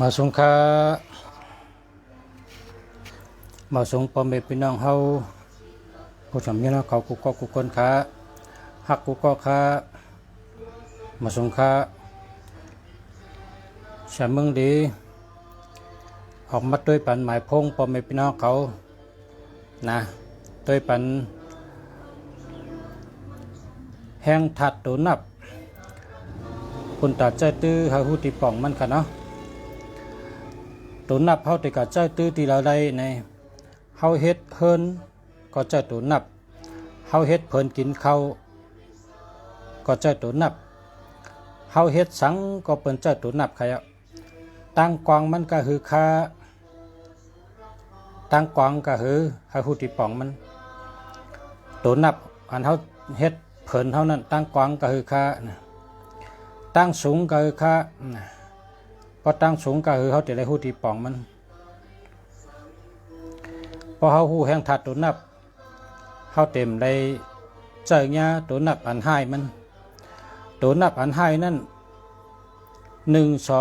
มาสงค้ามาสงพ่อแม่พี่น้องเฮาผู้สำเนียงเขากุกกุกคนค้าหักกุกค้ามาสงค้าชาเมืองดีออกมาด้วยปันหมายพงพ่อแม่พี่น้องเขานะด้วยปันแห้งถัดตัวนับคุณตาใจตื้อหาหูตีป่องมันค่ะเนาะตัวนับเฮาแต่กะใจตื้อตีละใดในเฮาเฮ็ดเพิ่นก็ใจตัวนับเฮาเฮ็ดเพิ่นกินข้าวก็ใจตัวนับเฮาเฮ็ดสังก็เปิ้นใจตัวนับค่ะตั้งกวางมันก็คือค่าตั้งกวางก็คือหาหูตีป่องมันตัวนับอันเฮาเฮ็ดเพิ่นเฮานั้นตั้งกวางก็คือค่าตั้งสูงก็คือค่าพอตั้งสูงก็คือเขาจะได้หูตีป่องมันพอเขาหูแห้งถัดตัวนับเขาเต็มได้เจอเนี่ยตัวนับอันให้มันตัวนับอันให้นั่น1 2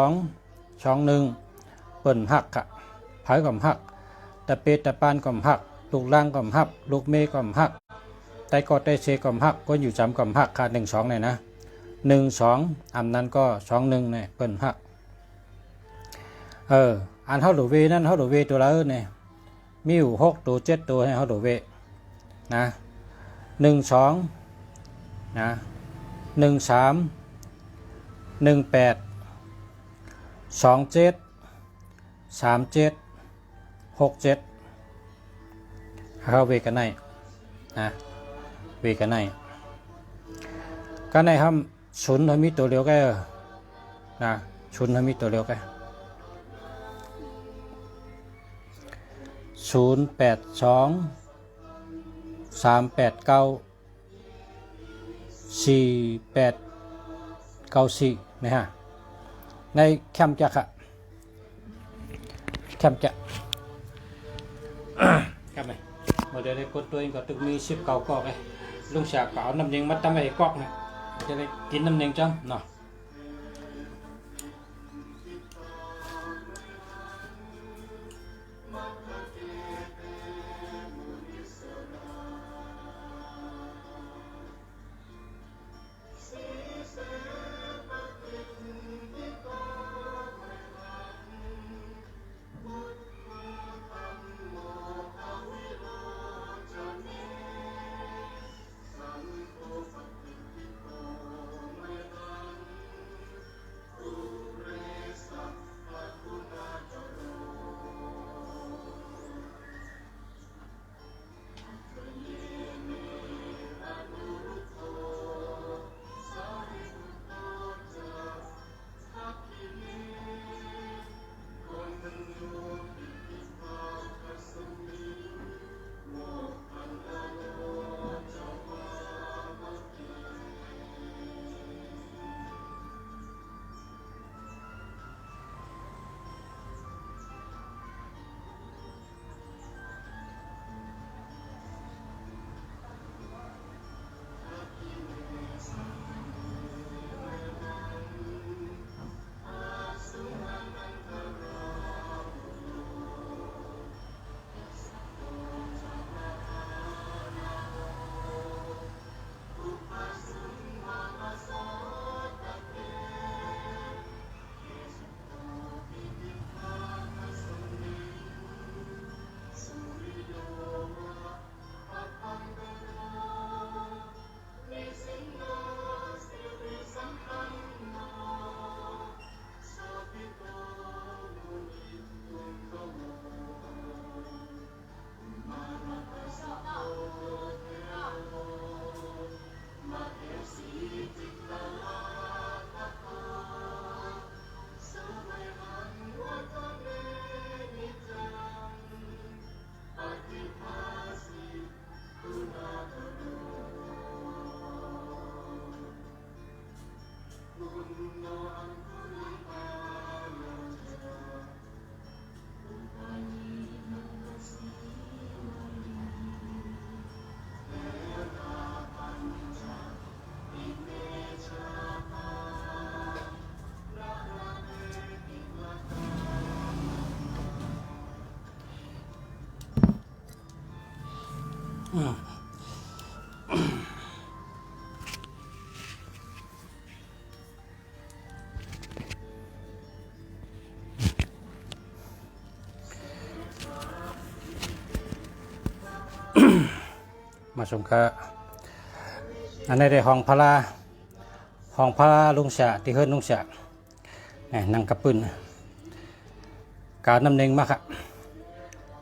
2 1เปิ่นหักอะไผ่ก่อมหักตะเปตะปานก่อมหักลูกล่างก่อมหักลูกเมก่อมหักไตกอดไตเชก่อมหักก็อยู่จำก่อมหักค่ะ1 2เนี่ยนะ1 2อันนั้นก็2 1เนี่ยเปิ่นหักอันเฮาดูเวนั่นเฮาดูเวตัวละเนี่ยมีอยู่6ตัว7ตัวให้เฮาดูเวนะ1 2นะ1 3 1 8 2 7 3 7 6 7เฮาเวกันไหนนะเวกันไหนกันไหนครับศูนย์เฮามีตัวเดียวกันนะศูนย์เฮามีตัวเดียวกัน082 389 4894นะฮะในแคมป์จักรแคมป์จักรครับไหมเมื่อได้กดตัวเองก็ตึกมี10 9 กอกเลยลุงฉากก็เอาน้ำเย็นมาตั้งไว้ให้กอกนะจะได้กินน้ำเย็นจังเนาะ มาชมค่ะอันนี้ได้ห้องพลาลุงฉะที่เฮิรนลุงฉะนั่งกระปืนการน้ำเนงมากครับ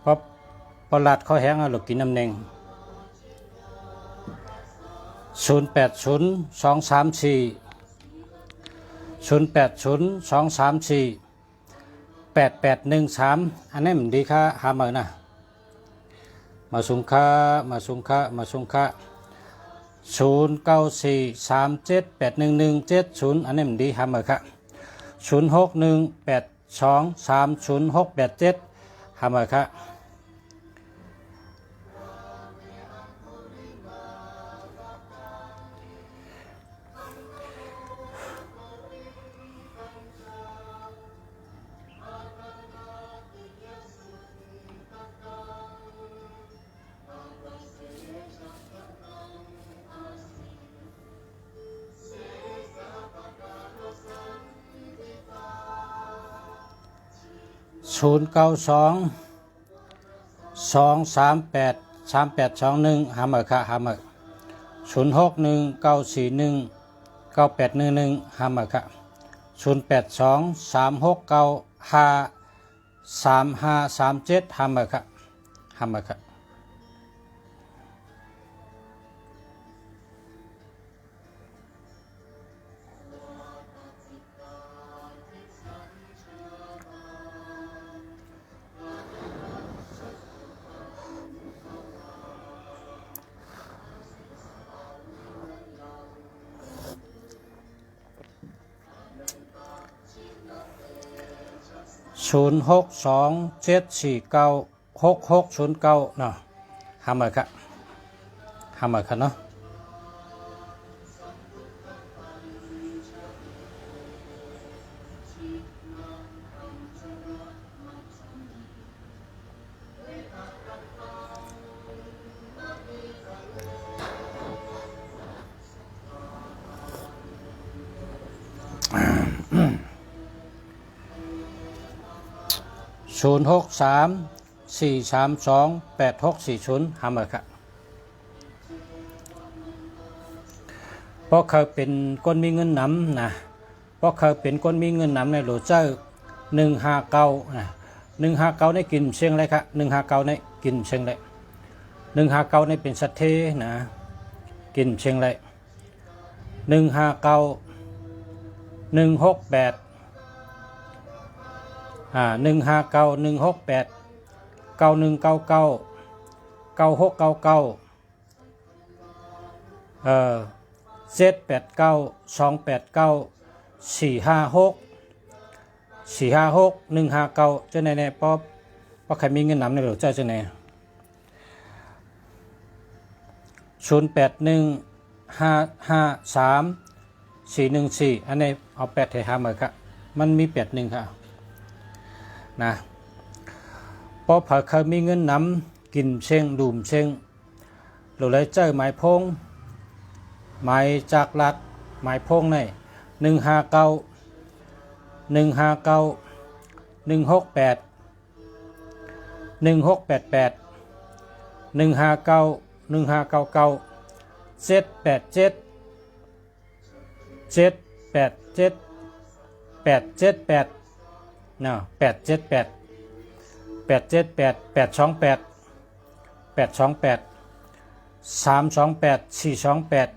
เพราะปลาดเขาแห้งหลุดกินน้ำเนง0802348813อันนี้มันดีค่ะหามานะมาสุงค่า0943781170อันนี้มันดีหามาค่ะ0618230687หามาค่ะ0922383821หามาค่ะหามา0619419811หามาค่ะ0823695337หามาค่ะหามาค่ะ0627496609เนาะหามาค่ะหามาค่ะเนาะ0634328640หามาค่ะเพราะเขาเป็นคนมีเงินนำนะเพราะเขาเป็นคนมีเงินนำในโหลเจอร์159นะ159ในกินเชียงเลยครับ159ในกินเชียงเลย159ในเป็นสัตเทนะกินเชียงเลย159 168 159 168 9199 9699789 289 456 159จะไหนๆเพราะใครมีเงินนำในหลวงเจ้าจะไหน081553 414อันนี้เอา8ให้หามาครับมันมี81ครับนะเพราะเขาเคยมีเงินนำกินเชียงดูมเชียงหรือเลยเจอหมายพงหมายจากรัฐหมายพงใน159 168 1688 159 1599 787 878เนาะ878 828 828 328 428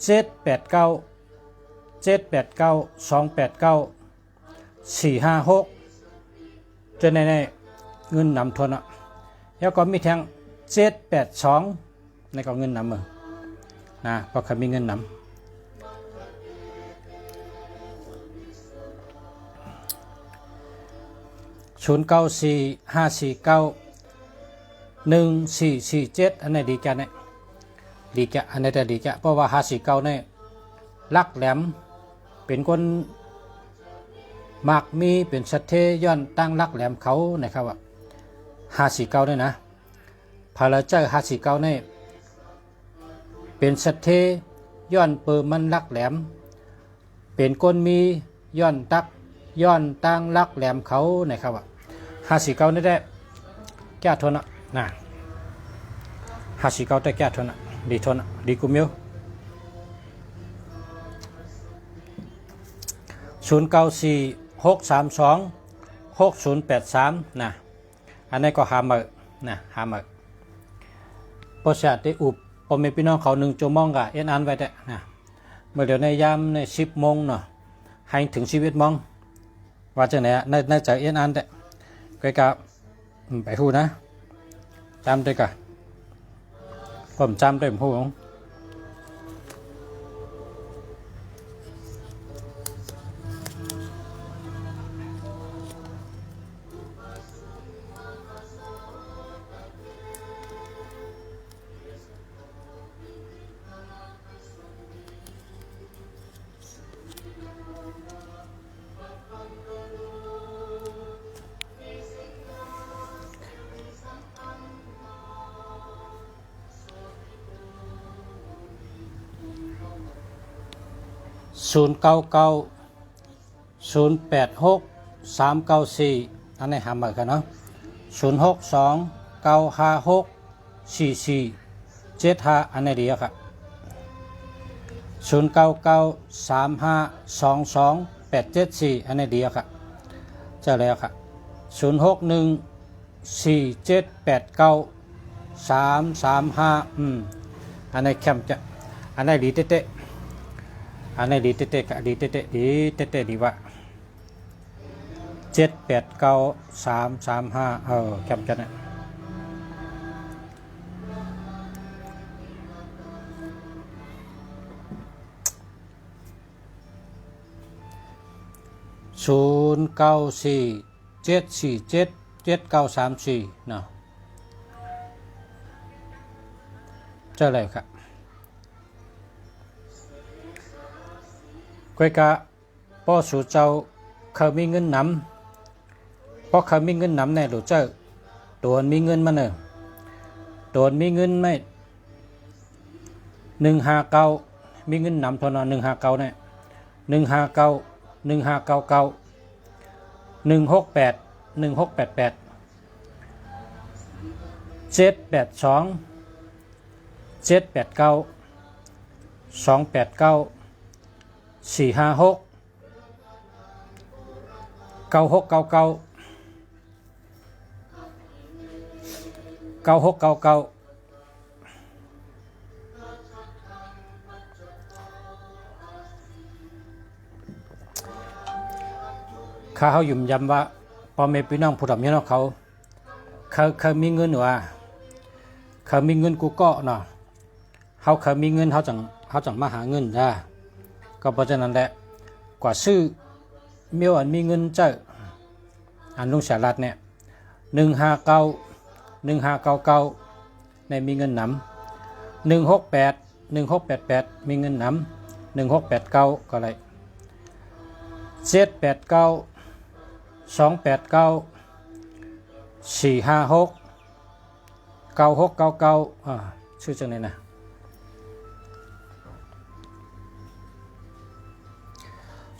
789 289 456จะในเงินนำทนอ่ะแล้วก็มีแทง782ในก็เงินนำมือนะเพราะเขามีเงินนำ0945491447อันนี้ดีจังเนี่ยดีจังอันนี้แต่ดีจังเพราะว่า549เนี่ยลักแหลมเป็นคนมักมีเป็นสัตเทย้อนตั้งลักแหลมเขานะครับว่า549เนี่ยนะ พาราเจ้า59นี่เป็นสัตเทย้อนเปิมันลักแหลมเป็นก้นมีย้อนตักย้อนตั้งลักแหลมเขานะครับว่า59นี่ได้แก้ทนนะ59ได้แก้ทนดีทนดีกุมิว0946326083นะอันนี้ก็หามานะหามาพอชาติได้อุบพอมีพี่น้องเขา1ชั่วโมงก็อันไว้ได้นะเมื่อเดี๋ยวในยามใน10โมงเนาะให้ถึงชีวิตมองว่าจังไหนในใจอันได้ก็กะไปฮู้นะจำได้กะผมจำได้ผมฮู้099086394394อันนี้หามากันเนาะ0629564475อันนี้ดีครับ0993522874อันนี้ดีครับเจ้าแล้วครับ0614789335อันนี้แคมจะอันนี้ดีเต๊ะอันนี้ดีเต๊ะๆดีเต๊ะๆดีเต๊ะๆดีว่า789335แคมจะเนี่ย0947477934เนาะเจ้าอะไรครับก้อยกะป้อสู่เจ้าเขามีเงินนำเพราะเขามีเงินนำแน่หรือเจ้าตัวมีเงินมาเนอะตัวมีเงินไม่159มีเงินนำเท่านั้น159เนี่ย159 1599 168 782 789 289 456 9699 9699ข้าเขายุ่มยำว่าพ่อแม่พี่น้องผู้ทำเนี่ยเขามีเงินหรือว่าเขามีเงินกูก็เนาะเขามีเงินเขาจังมาหาเงินได้ก็เพราะฉะนั้นแหละกว่าซื้อเมียวอันมีเงินเจ้าอันลุงสารัดเนี่ย159ในมีเงินนำ168มีเงินนำ1689ก็เลย789 289 456 9699ชื่อจังไหนนะ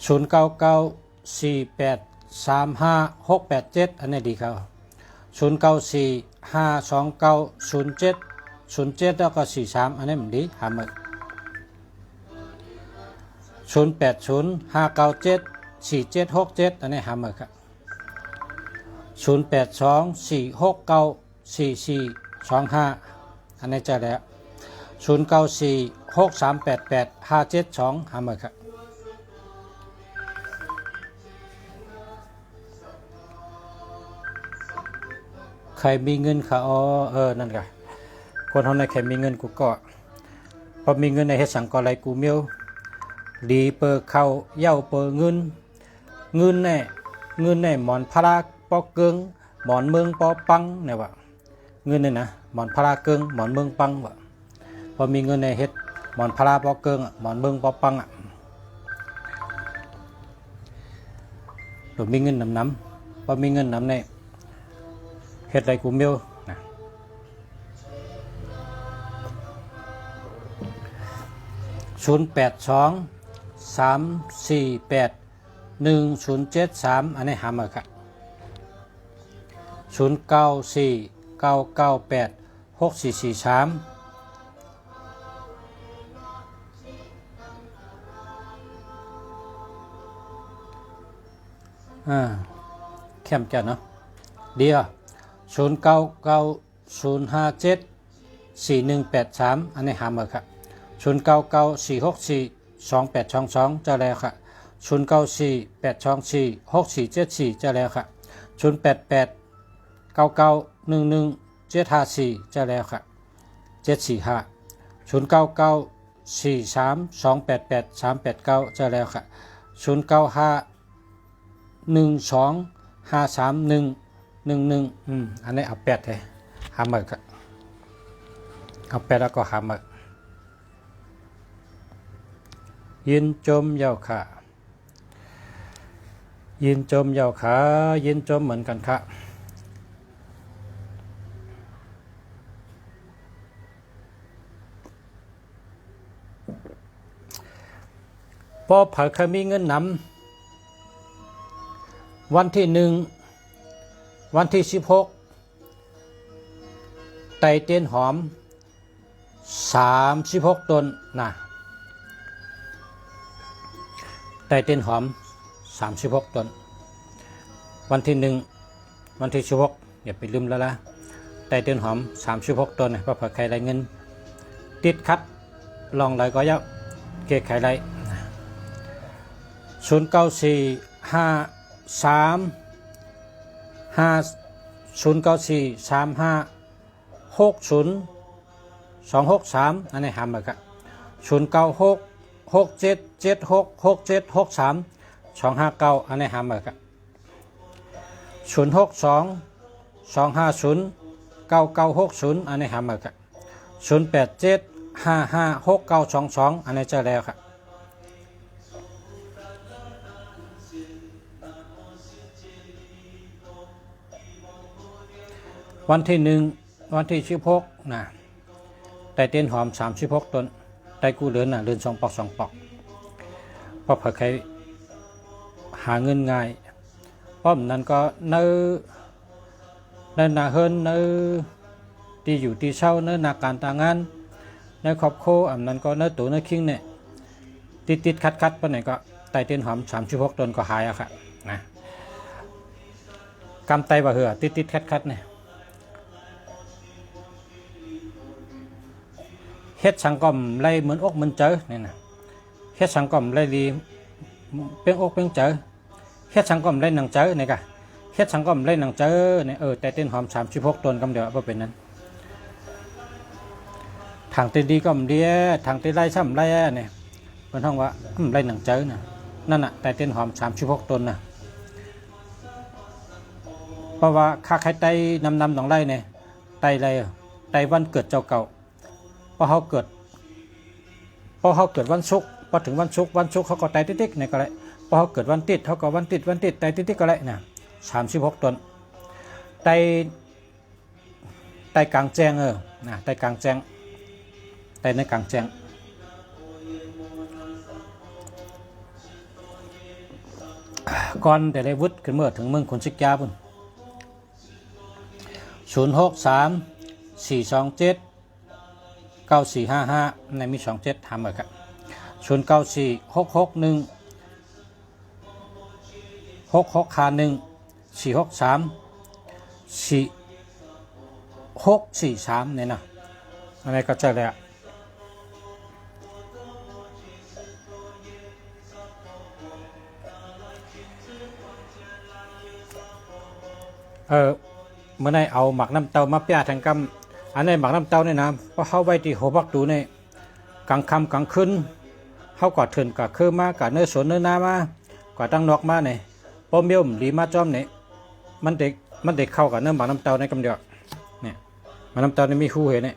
0994835687อันนี้ดีครับ0945290707แล้วก็43อันนี้มันดีหามา0805974767อันนี้หามาครับ0824694425อันนี้จะแล้ว0946388572หามาครับใครมีเงินเขานั่นไงคนเท่านั้นใครมีเงินกูก็พอมีเงินในเฮ็ดสังกอไรกูเมียวดีเปิดเข้าเย้าเปิดเงินแน่หมอนพระปอเกิงหมอนเมืองปอปังเนี่ยวะเงินเนี่ยนะหมอนพระเกิงหมอนเมืองปังวะพอมีเงินในเฮ็ดหมอนพระปอเกิงหมอนเมืองปอปังหรือมีเงินน้ำพอมีเงินน้ำในเฮ็ดไรกูเมียวนะ 082 348 1073อันนี้หามาครับ0949986443เข้มแก่เนาะเดียว0990574183อันนี้หามาครับ0994642822จะแล้วค่ะ0948246474จะแล้วค่ะ0889911754จะแล้วค่ะ745 0994328889จะแล้วค่ะ0951253111อันนี้เอา8เลยหามาครับเอา8แล้วก็หามายินจมยาวขายินจมยาวขายินจมเหมือนกันค่ะพอเผาเคยมีเงินนำวันที่1วันที่16ไตเตียนหอม36ต้นนะไตเตียนหอม36ต้นวันที่1วันที่16อย่าไปลืมแล้วล่ะไตเตียนหอม36ต้นเพราะเผาใครไรเงินติดคัดลองเลยก็ยับเกะไขไร0943560263อันนี้หามาครับ096677676673 อันนี้หามาครับ0622509960อันนี้หามาครับ0875569922อันนี้จะแล้วครับวันที่1วันที่16นะไตเตียนหอม36ต้นไตกู้เหลือนเรือน2 ปอก 2 ปอกเพราะเผื่อใครหาเงินง่ายเพราะนั้นก็เนื้อนาเฮินเนื้อที่อยู่ที่เช่าเนื้อนาการต่างงานเนื้อครอบครัวอันนั้นก็เนื้อตัวเนื้อคิงเนี่ยติดคัดไปไหนก็ไตเตียนหอม36ต้นก็หายอะค่ะนะกำไตบ่เหือติดคัดเนี่ยเฮ็ดสังกอมไล่เหมือนอกเหมือนเจอเนี่ยนะเฮ็ดสังกอมไล่ดีเป้งอกเป้งเจอเฮ็ดสังกอมไล่หนังเจอเนี่ยกะเฮ็ดสังกอมไล่หนังเจอเนี่ยแต่เต้นหอม36ต้นกำเดียวว่าเป็นนั้นทางเต้นดีก็มันดีทางเต้นไล่ซ้ำไล่เนี่ยเป็นห้องว่าไล่หนังเจอน่ะนั่นน่ะแต่เต้นหอม36ต้นน่ะเพราะว่าค่าใครไตนำหนองไล่เนี่ยไตไรไตวันเกิดเจ้าเก่าพอเขาเกิดวันศุกร์พอถึงวันศุกร์เขาก็ไตติ๊กๆเนี่ยก็เลยพอเขาเกิดวันติดเขาก็วันติดไตติ๊กๆก็เลยนะ36ต้นไตกลางแจ้งนะไตกลางแจ้งไตในกลางแจ้งก่อนแต่ได้วุฒิขึ้นเมื่อถึงเมืองคนชิกยาปุ่น0634279455ในมี27ทำเหมือนกัน094661664146344643เนี่ยนะอะไรก็จะแล้วเมื่อไหร่เอาหมักน้ำเต้ามาเปียทางกำอันนี้หมักน้ำเต้าเนี่ยนะเพราะเขาไว้ที่หัวพักตูเนี่ยกลางค่ำกลางคืนเขากอดเถินกอดคือมากอดเนื้อสนเนื้อน้ามากอดตั้งนอกมาเนี่ยป้อมเบี้ยวดีมาจอมเนี่ยมันเด็กเข้ากับเนื้อหมักน้ำเต้าในกำเดียวเนี่ยหมักน้ำเต้านี่มีคู่เห็นเนี่ย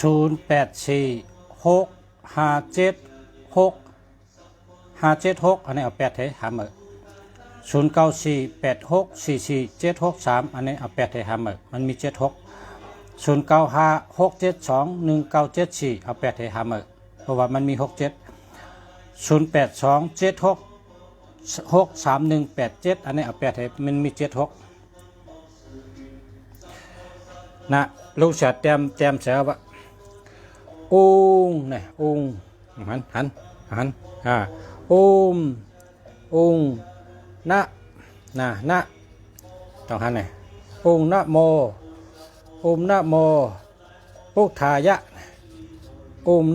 0846576576อันนี้เอา8ให้หามื้อ0948644763อันนี้เอา8ให้หามื้อมันมี76 0956721974เอา8ให้หามื้อเพราะว่ามันมี67 0827663187อันนี้เอา8ให้มันมี76นะลูกเสือแต้มเสือว่านี่หันนะต้องหันนี่นะโมพุทธายะ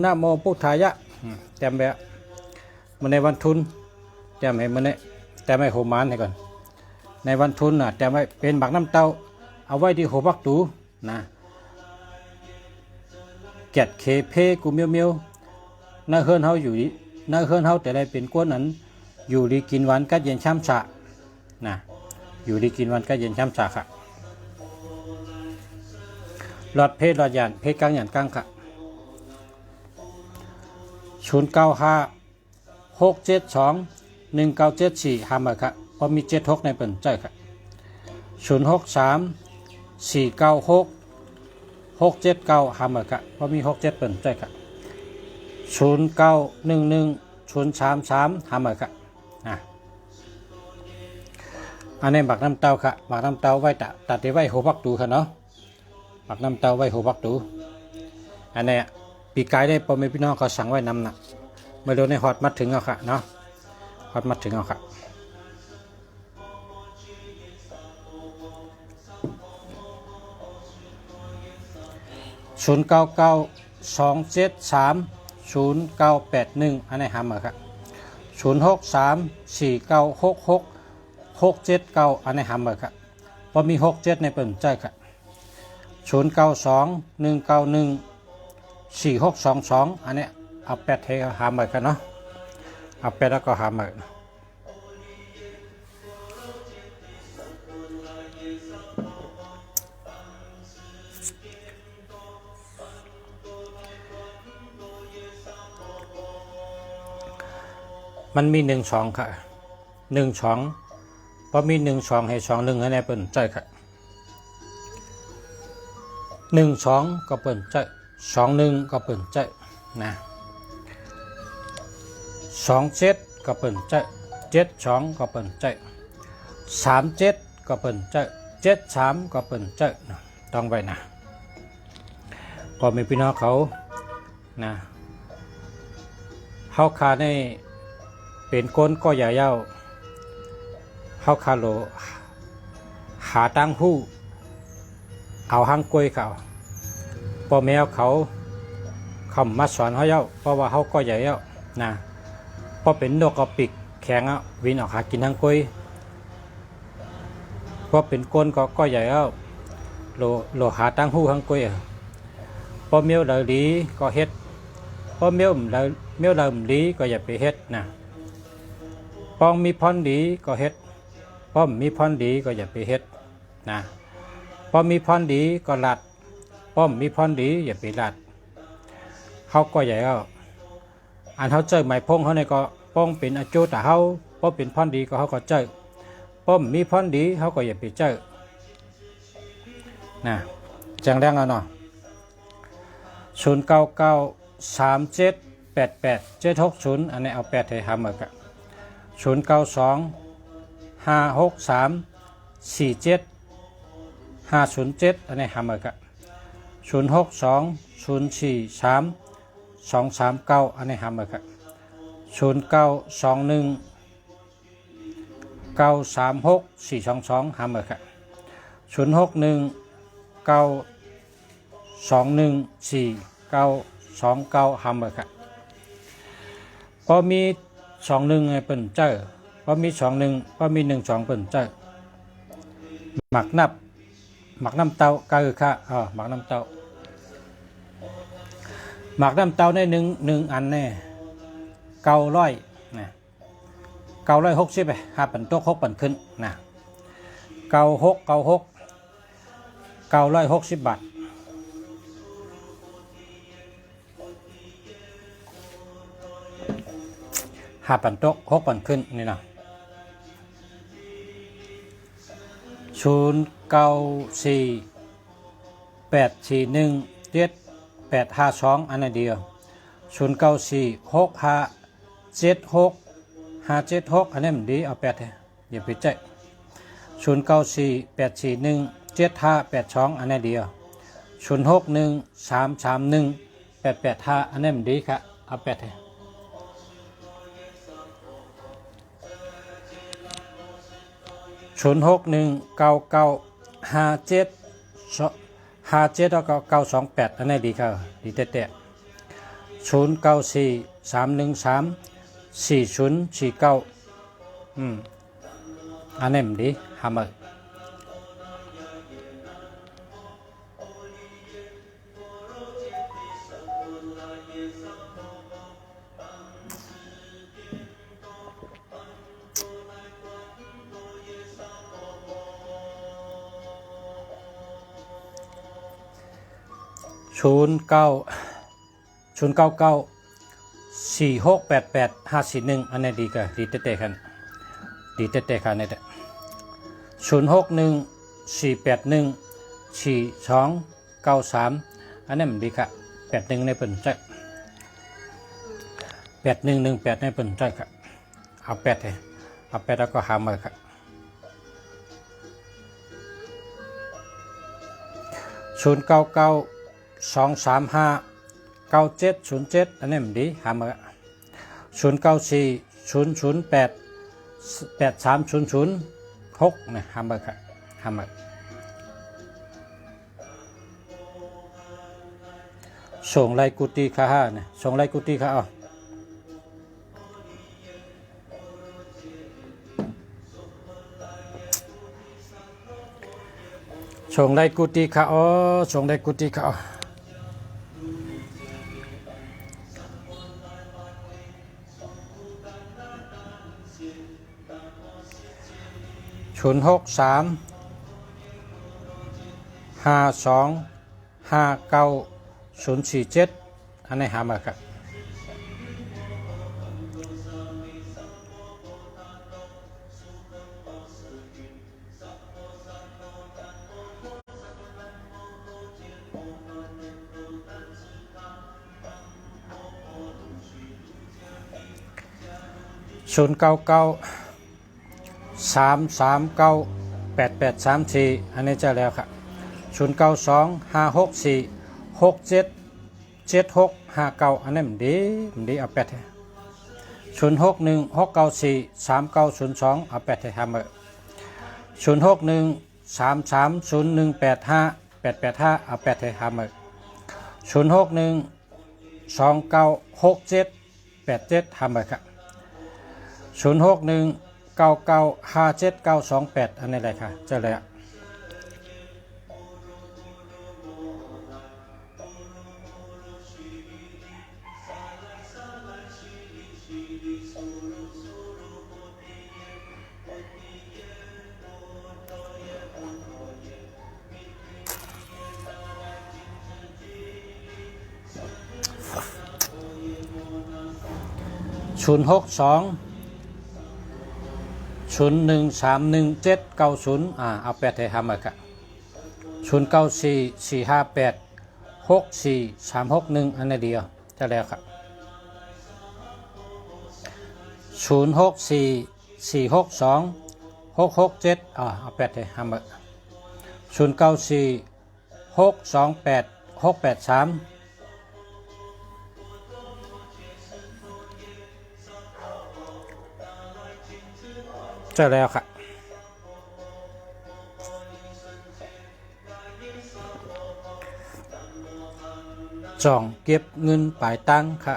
นะโมพุทธายะแต้มแบบมันในวันทุนแต้มให้มันเนี่ยแต้มให้โหมานให้ก่อนในวันทุนน่ะแต้มไว้เป็นบักน้ำเต้าเอาไว้ที่หัวปักตูนะแกดเคเพกูเมียวน้าเฮือนเฮาอยู่ดีน้าเฮือนเฮาแต่ได้เป็นกวนนั้นอยู่ดีกินหวานกัดเย็นช้ำฉะนะอยู่ดีกินหวานกัดเย็นช้ำฉะค่ะหลอดเพศหลอดหยานเพศกลางหยานกลางค่ะ0956721974หามาค่ะพอมี76ในเปิ่นใจค่ะ063496 หามาค่ะพอมี67เปิ่นใจค่ะ091133หามาค่ะอันนี้บักน้ำเต้าค่ะบักน้ำเต้าไว้ตัดไว้หัวปักตูค่ะเนาะบักน้ำเต้าไว้หัวปักตูอันนี้ปีกายได้พ่อแม่พี่น้องเขาสั่งไว้นำนะไม่รู้ในฮอตมัดถึงเอาค่ะเนาะฮอตมัดถึงเอาค่ะ0992730981อันนี้หามาค่ะ0634966679อันนี้หามาค่ะพอมี67ในเปิ่นใจค่ะ0921914622อันนี้เอา8ให้หามากันเนาะเอา8แล้วก็หามามันมี12ค่ะ12พอมี12ให้21ให้ในเปิ่นใจค่ะ12ก็เปิ่นใจ21ก็เปิ่นใจนะ27ก็เปิ่นใจ72ก็เปิ่นใจ37ก็เปิ่นใจ73ก็เปิ่นใจต้องไว้นะพอมีพี่น้องเขานะเฮาคาในเป็นก้นก็อย่าเย้าเฮาคาโลหาตั้งหู้เอาหางกล้วยเขาพ่อแมวเขามาสอนเขาเย้าเพราะว่าเขาก็ใหญ่เย้านะเพราะเป็นนกกระปิกแข็งอ่ะวินออกหากินหางกล้วยเพราะเป็นก้นก็ใหญ่เย้าโลหาตั้งหูหางกล้วยพ่อแมวเหลีก็เฮ็ดพ่อแมวเหลีก็อย่าไปเฮ็ดนะป้องมีพรดีก็เฮ็ดป้อมมีพรดีก็อย่าไปเฮ็ดนะป้อมมีพรดีก็ลัดป้อมมีพรดีอย่าไปลัดเขาก็ใหญ่เอาอันเขาเจอหมายพงเขาในก็ป้องเป็นอาจูแต่เขาป้อมเป็นพรดีก็เขาก็เจอป้อมมีพรดีเขาก็อย่าไปเจอนะจังแรงเอาเนาะ0993788760อันนี้เอา8ให้หาหมดกัน09256347 อันนี้หามากับ0620432239อันนี้หามากับ0921936422หามากับ0619214929หามากับพอมี21ไงเปิ่นเจ้อพอมี21พอมี12เปิ่นเจ้อหมักน้ำเต้าก็คือค่ะหมักน้ำเต้าในหนึ่งอันเนี่ย900นะ960ไป5ปันตก6ปันขึ้นนะ960 บาท 5 ปันตก6 ปันขึ้นนี่นะ094 841 7852อันนั้นเดียว094 6576 576อันนี้มันดีเอา8อย่าไปใจ094 841 7582อันนี้เดียว061 331 885อันนี้มันดีครับเอา8061 9957 แล้วก็928อันนี้ดีครับดีเตะ094 313 4049อันนี้มันดีหามา099 4688 541อันนี้ดีกันดีเตะกันดีเตะกันนี่แหละ061 481 4293อันนี้มันดีค่ะ81ในเป็นใจ8118ในเป็นใจค่ะเอา8เลยเอา8แล้วก็หามาค่ะ099 235 9707อันนี้มันดีหามา094 008 83006นะหามาค่ะหามาส่งไลกุฏิค่าเนี่ยส่งไลกุฏิค่าเอาส่งไลกุฏิค่าอ๋อส่งไลกุฏิค่า063 52 59 047อันนี้หามาครับ099 339 8834อันนี้จะแล้วครับ092 564 677659อันนี้มันดีเอา8ให้061 694 3902เอา8ให้ทำมา061 330185 885เอา8ให้ทำมา061 2967 87ทำมาครับ061 9957928อันนี้เลยค่ะเจอเลย062 0131790เอา8ให้ทำมาครับ094 458 64361อันนี้เดียวจะแล้วครับ064 462 667เอา8ให้ทำมา094 628 683เจอแล้วค่ะจ่องเก็บเงินปลายตังค่ะ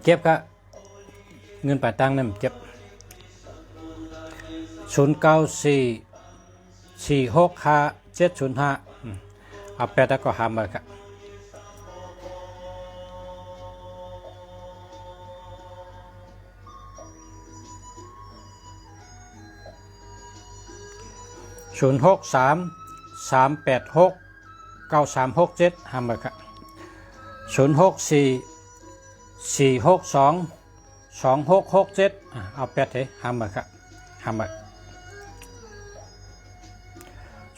เก็บค่ะเงินปลายตังนั่นเก็บ094 465 705เอา8แล้วก็หามาค่ะ063 386 9367หามาครับ064 462 2667เอา8เถอะห้ามบ่ครับห้ามบ่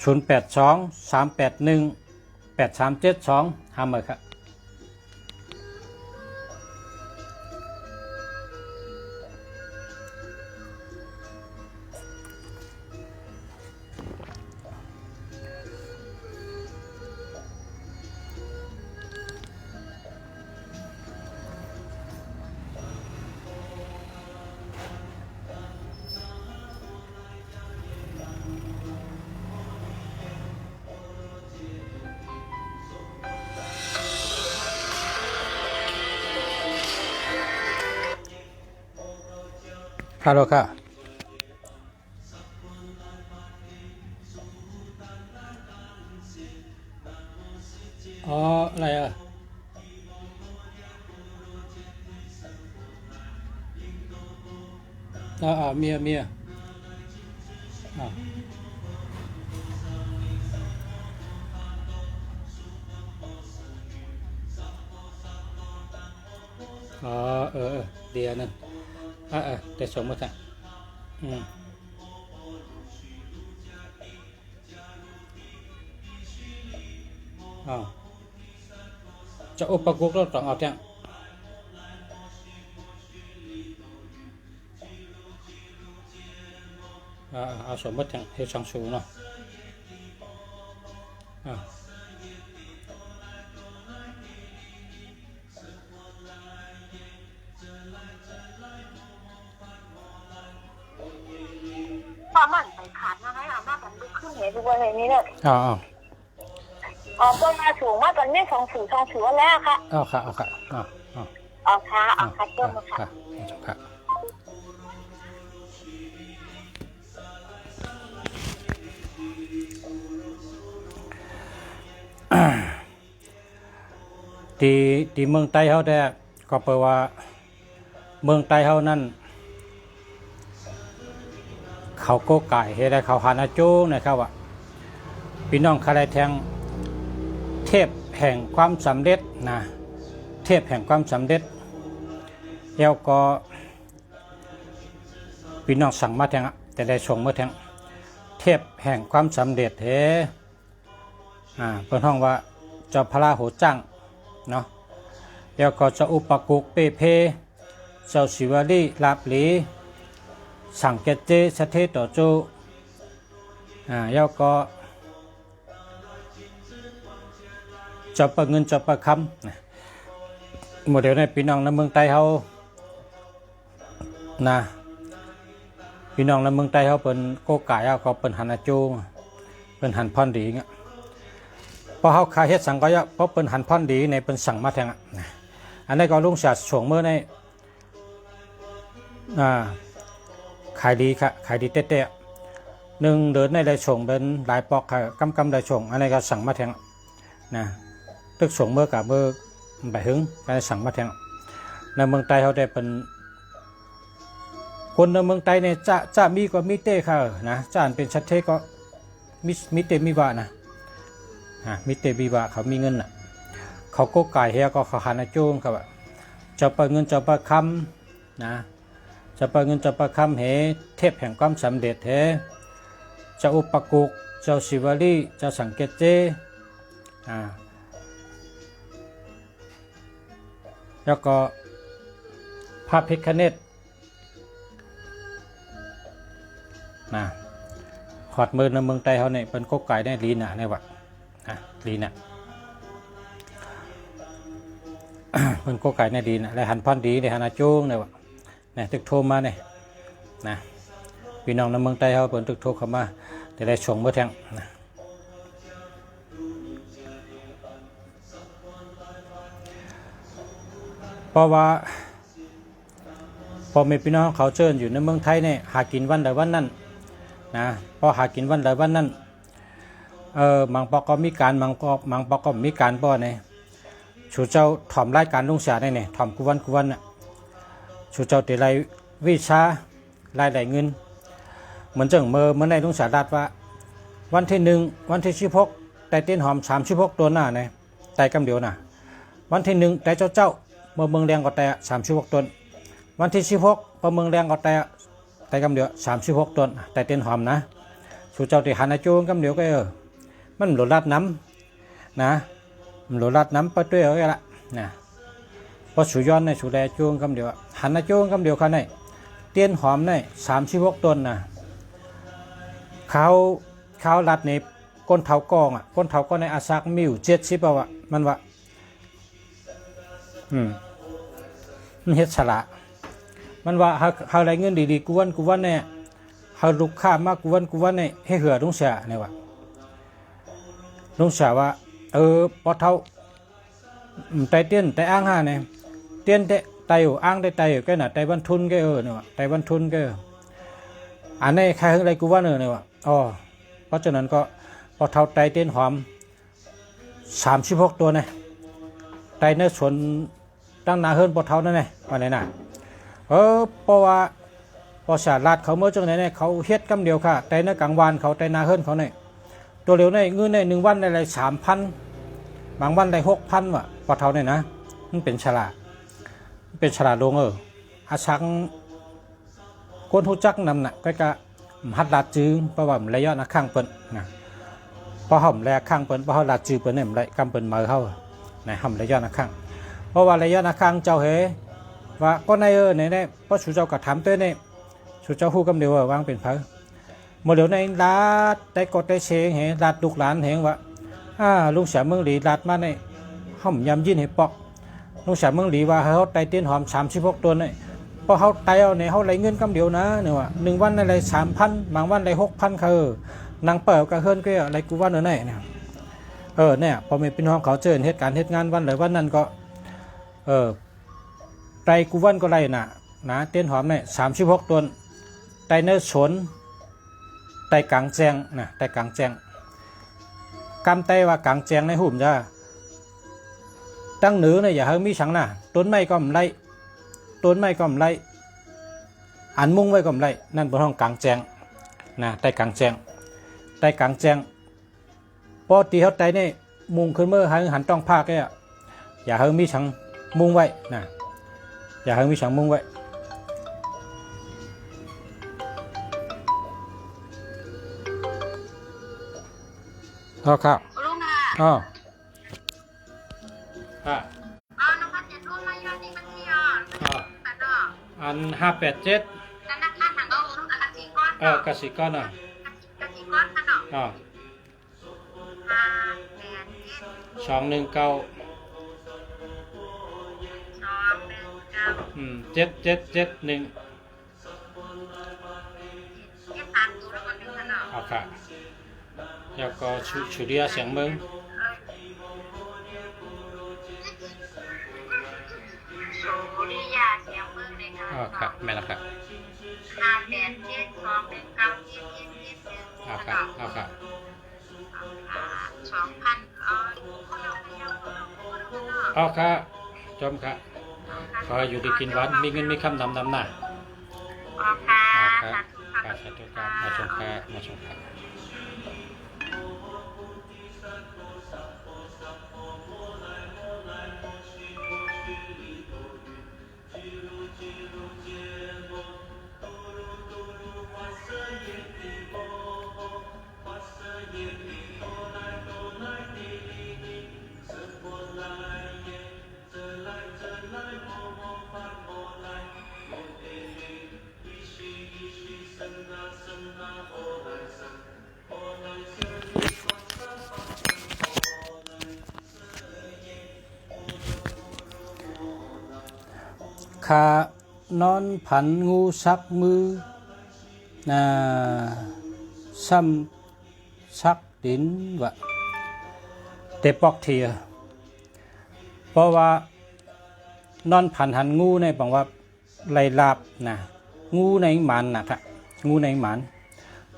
0823818372ห้ามบ่ครับฮัลโหลค่ะอ๋ออะไรอ่ะเมียอ๋อเดียวนั่นแต่ส่งมาสั่งจะอุปกุกเราต้องเอาแจ้งเอาสมมติให้ช่างสูงเนาะความมันไปขาดมาให้อาม่ากันลุกขึ้นเหตุวันนี้เนี่ยก็มาสูงมากตอนนี้2 4แล้วค่ะค่ะค่ะค่ะเพิ่มมาค่ะที่เมืองใต้เขาได้ก็แปลว่าเมืองใต้เขานั่นเขาโกไก่เฮ็ดได้เขาหานาจูนะครับว่าพี่น้องคาไดแทงเทพแห่งความสำเร็จนะเทพแห่งความสำเร็จแล้วก็พี่น้องสั่งมาแทงแต่ได้ส่งมาแทงเทพแห่งความสำเร็จเฮ้เพิ่นห้องว่าเจ้าพระราหูจังเนาะแล้วก็เจ้าอุปกุกเปเพเจ้าศิวลีลาบหลีสังเกตเจสเทต่อจูแล้วก็เจ้าปะเงินเจ้าปะคำโมเดลในพี่น้องในเมืองใต้เขานะพี่น้องในเมืองใต้เขาเป็นโกกายก็เป็นหันอาจูเป็นหันพรดีเงี้ยพอเขาขายเฮ็ดสังก็เยอะเพราะเป็นหันพรดีในเป็นสั่งมาแทงอันนี้ก็ลุงศาสตร์ส่งเมื่อในขายดีค่ะขายดีเต๊ะๆหนึ่งเดินในได้ส่งเป็นหลายปอกค่ะกำได้ส่งอันนี้ก็สั่งมาแทงนะตึกส่งเมื่อกับเมื่อใบหึงก็ได้สั่งมาแทงในเมืองใต้เขาได้เป็นคนในเมืองใต้เนี่ยจะมีก็มีเต้ค่ะนะจะอ่านเป็นชัดเจนก็มีเต้มีว่านะมีเต้มีว่าเขามีเงินน่ะเขาก็ไก่เฮียก็เขาหันอาจูงครับจะเปิดเงินจะเปิดคำนะจะเปิดเงินจะเปิดคำเหเทพแห่งความสำเร็จเหจะอุปกุกเจ้าศิวลีเจ้าสังเกตเจแล้วก็พระพิฆเนศนะขอดมือในเมืองไต้เขาเนี่ยเป็นก็ไก่ได้ลีน่ะเนี่ยวะลีน่ะเป็นก็ไก่ได้ดีนะและหันพันดีในหันอาจูงเนี่ยวะเนี่ยตึกโทรมาเนี่ยนะพี่น้องในเมืองไต้เขาเป็นตึกโทรเข้ามาแต่ได้ส่งเมื่อแทงนะเพราะว่าพอมีพี่น้องเขาเชิญอยู่ในเมืองไทยเนี่ยหากินวันใดวันนั้นนะพอหากินวันใดวันนั้นบางปอกก็มีการบางปอกก็มีการบ่เนี่ยชูเจ้าถ่อมรายการลุงเสียได้เนี่ยถ่อมกุวันน่ะชูเจ้าแต่ไรวิชารายได้เงินเหมือนจังเมื่อในลุงเสียรัดว่าวันที่1วันที่16แต่เต้นหอม36ตัวหน้าเนี่ยแต่กำเดียวน่ะวันที่1แต่เจ้าเมื่อเมืองแดงก็แต่36ตัว วันที่16ประเมืองแรงก็แต่กำเดียว36ต้นแต่เต้นหอมนะสู่เจ้าที่หันจูงกำเดียวก็มันหลุดลัดน้ำนะมันหลุดลัดน้ำไปด้วยละนะพอสู่ย้อนในสู่แลจูงกำเดียวหันจูงกำเดียวเขาในเต้นหอมใน36ต้นนะเขาลัดในก้นเท้ากองก้นเท้าก็ในอาซักมิว70ป่าวะมันวะมันเฮ็ดฉลาดมันว่าเฮาได้เงินดีๆกูวันเนี่ยเฮาลูกค้ามากกูวันเนี่ยให้เหือลุงเสียเนี่ยว่าลุงเสียว่าพอเท่าไตเตี้ยนไตอ้างห้าเนี่ยเตี้ยนไตอยู่อ้างไตอยู่ก็น่ะไตวันทุนก็เนี่ยว่าไตวันทุนก็อันนี้ใครอะไรกูว่าเนี่ยว่าเพราะฉะนั้นก็พอเท่าไตเตี้ยนหอม36ตัวเนี่ยไตในสวนตั้งนาเฮิรนพอเท่านั่นไงว่าไหนน่ะเพราะว่าพอสาลาดเขาเมื่อจังไหนเนี่ยเขาเฮ็ดกำเดียวค่ะแต่ในกลางวันเขาแต่นาเฮิรนเขาเนี่ยตัวเร็วในเงินใน1วันได้3,000บางวันได้6,000ว่ะพอเท่าเนี่ยนะมันเป็นฉลาดลงอาชังคนหูจักนำน่ะก็จะหัดลาดจื้อเพราะว่าระยะนะข้างเปิ้นนะพอห่มแลข้างเปิ้นพอลาดจื้อเปิ้นเนี่ยมันได้กำเปิ้นมือเฮาในห่มระยะนะข้างเพราะว่าระยะนะข้างเจ้าเฮว่าก็ในในเพราะชูเจ้าก็ถามตัวนี่ชูเจ้าฮู้กำเดียววางเป็นเผอเมื่อเดี๋ยวในลาดได้กดได้เชงเฮลาดลูกหลานเฮงว่าลุงเสียเมืองหลีลาดมาในห่มยำยินเฮปอกลุงเสียเมืองหลีว่าเขาไตเตี้ยนหอม36ตัวนี่พอเขาไตเอาเนี่ยเขาไหลเงินกำเดียวนะเนี่ยว่า1วันได้3,000บางวันได้6,000คือนางเปิดกระเฮิรนก็อะไรกูว่าเนี่ยเนี่ยพอมีพี่น้องเขาเจอเหตุการณ์เหตุงานวันหรือวันนั้นก็ไตกูวันก็ไรนะเต้นหอมเนี่ย36ตัวไตเนื้อสนไตกลางแจงนะไตกลางแจงกำไตว่ากลางแจงในหุ่มจ้าตั้งเหนือเนี่ยอย่าให้มีฉังนะต้นไม้ก็ไม่ไรอันมุ่งไว้ก็ไม่ไรนั่นเป็นห้องกลางแจงนะไตกลางแจงพอตีเขาไตเนี่ยมุงขึ้นเมื่อหันต้องภาคแกอย่าให้มีฉังมุ่งไว้นะอย่าให้มีฉังมุ่งไว้ครับลุงน้องพัดเจ็ดรุ่นมายอดดีบัญชีอัน587ธนาคารทางเอาลุงกสิกรกสิกรค่ะเนาะ219 771ค่ะแล้วก็ชูเรียเสียงเมืองครับแม่ละครับครับค่ะจอมค่ะขออยู่ดีกินหวานมีเงินมีคำนำหน้าค่ะสาธุครับมาชมค่ะขานอนผันงูซักมือซ้ำซักดินวะเตปอกเทียเพราะว่านอนผันหันงูในบอกว่าไล่ลาบนะงูในหมันนะครับงูในหมัน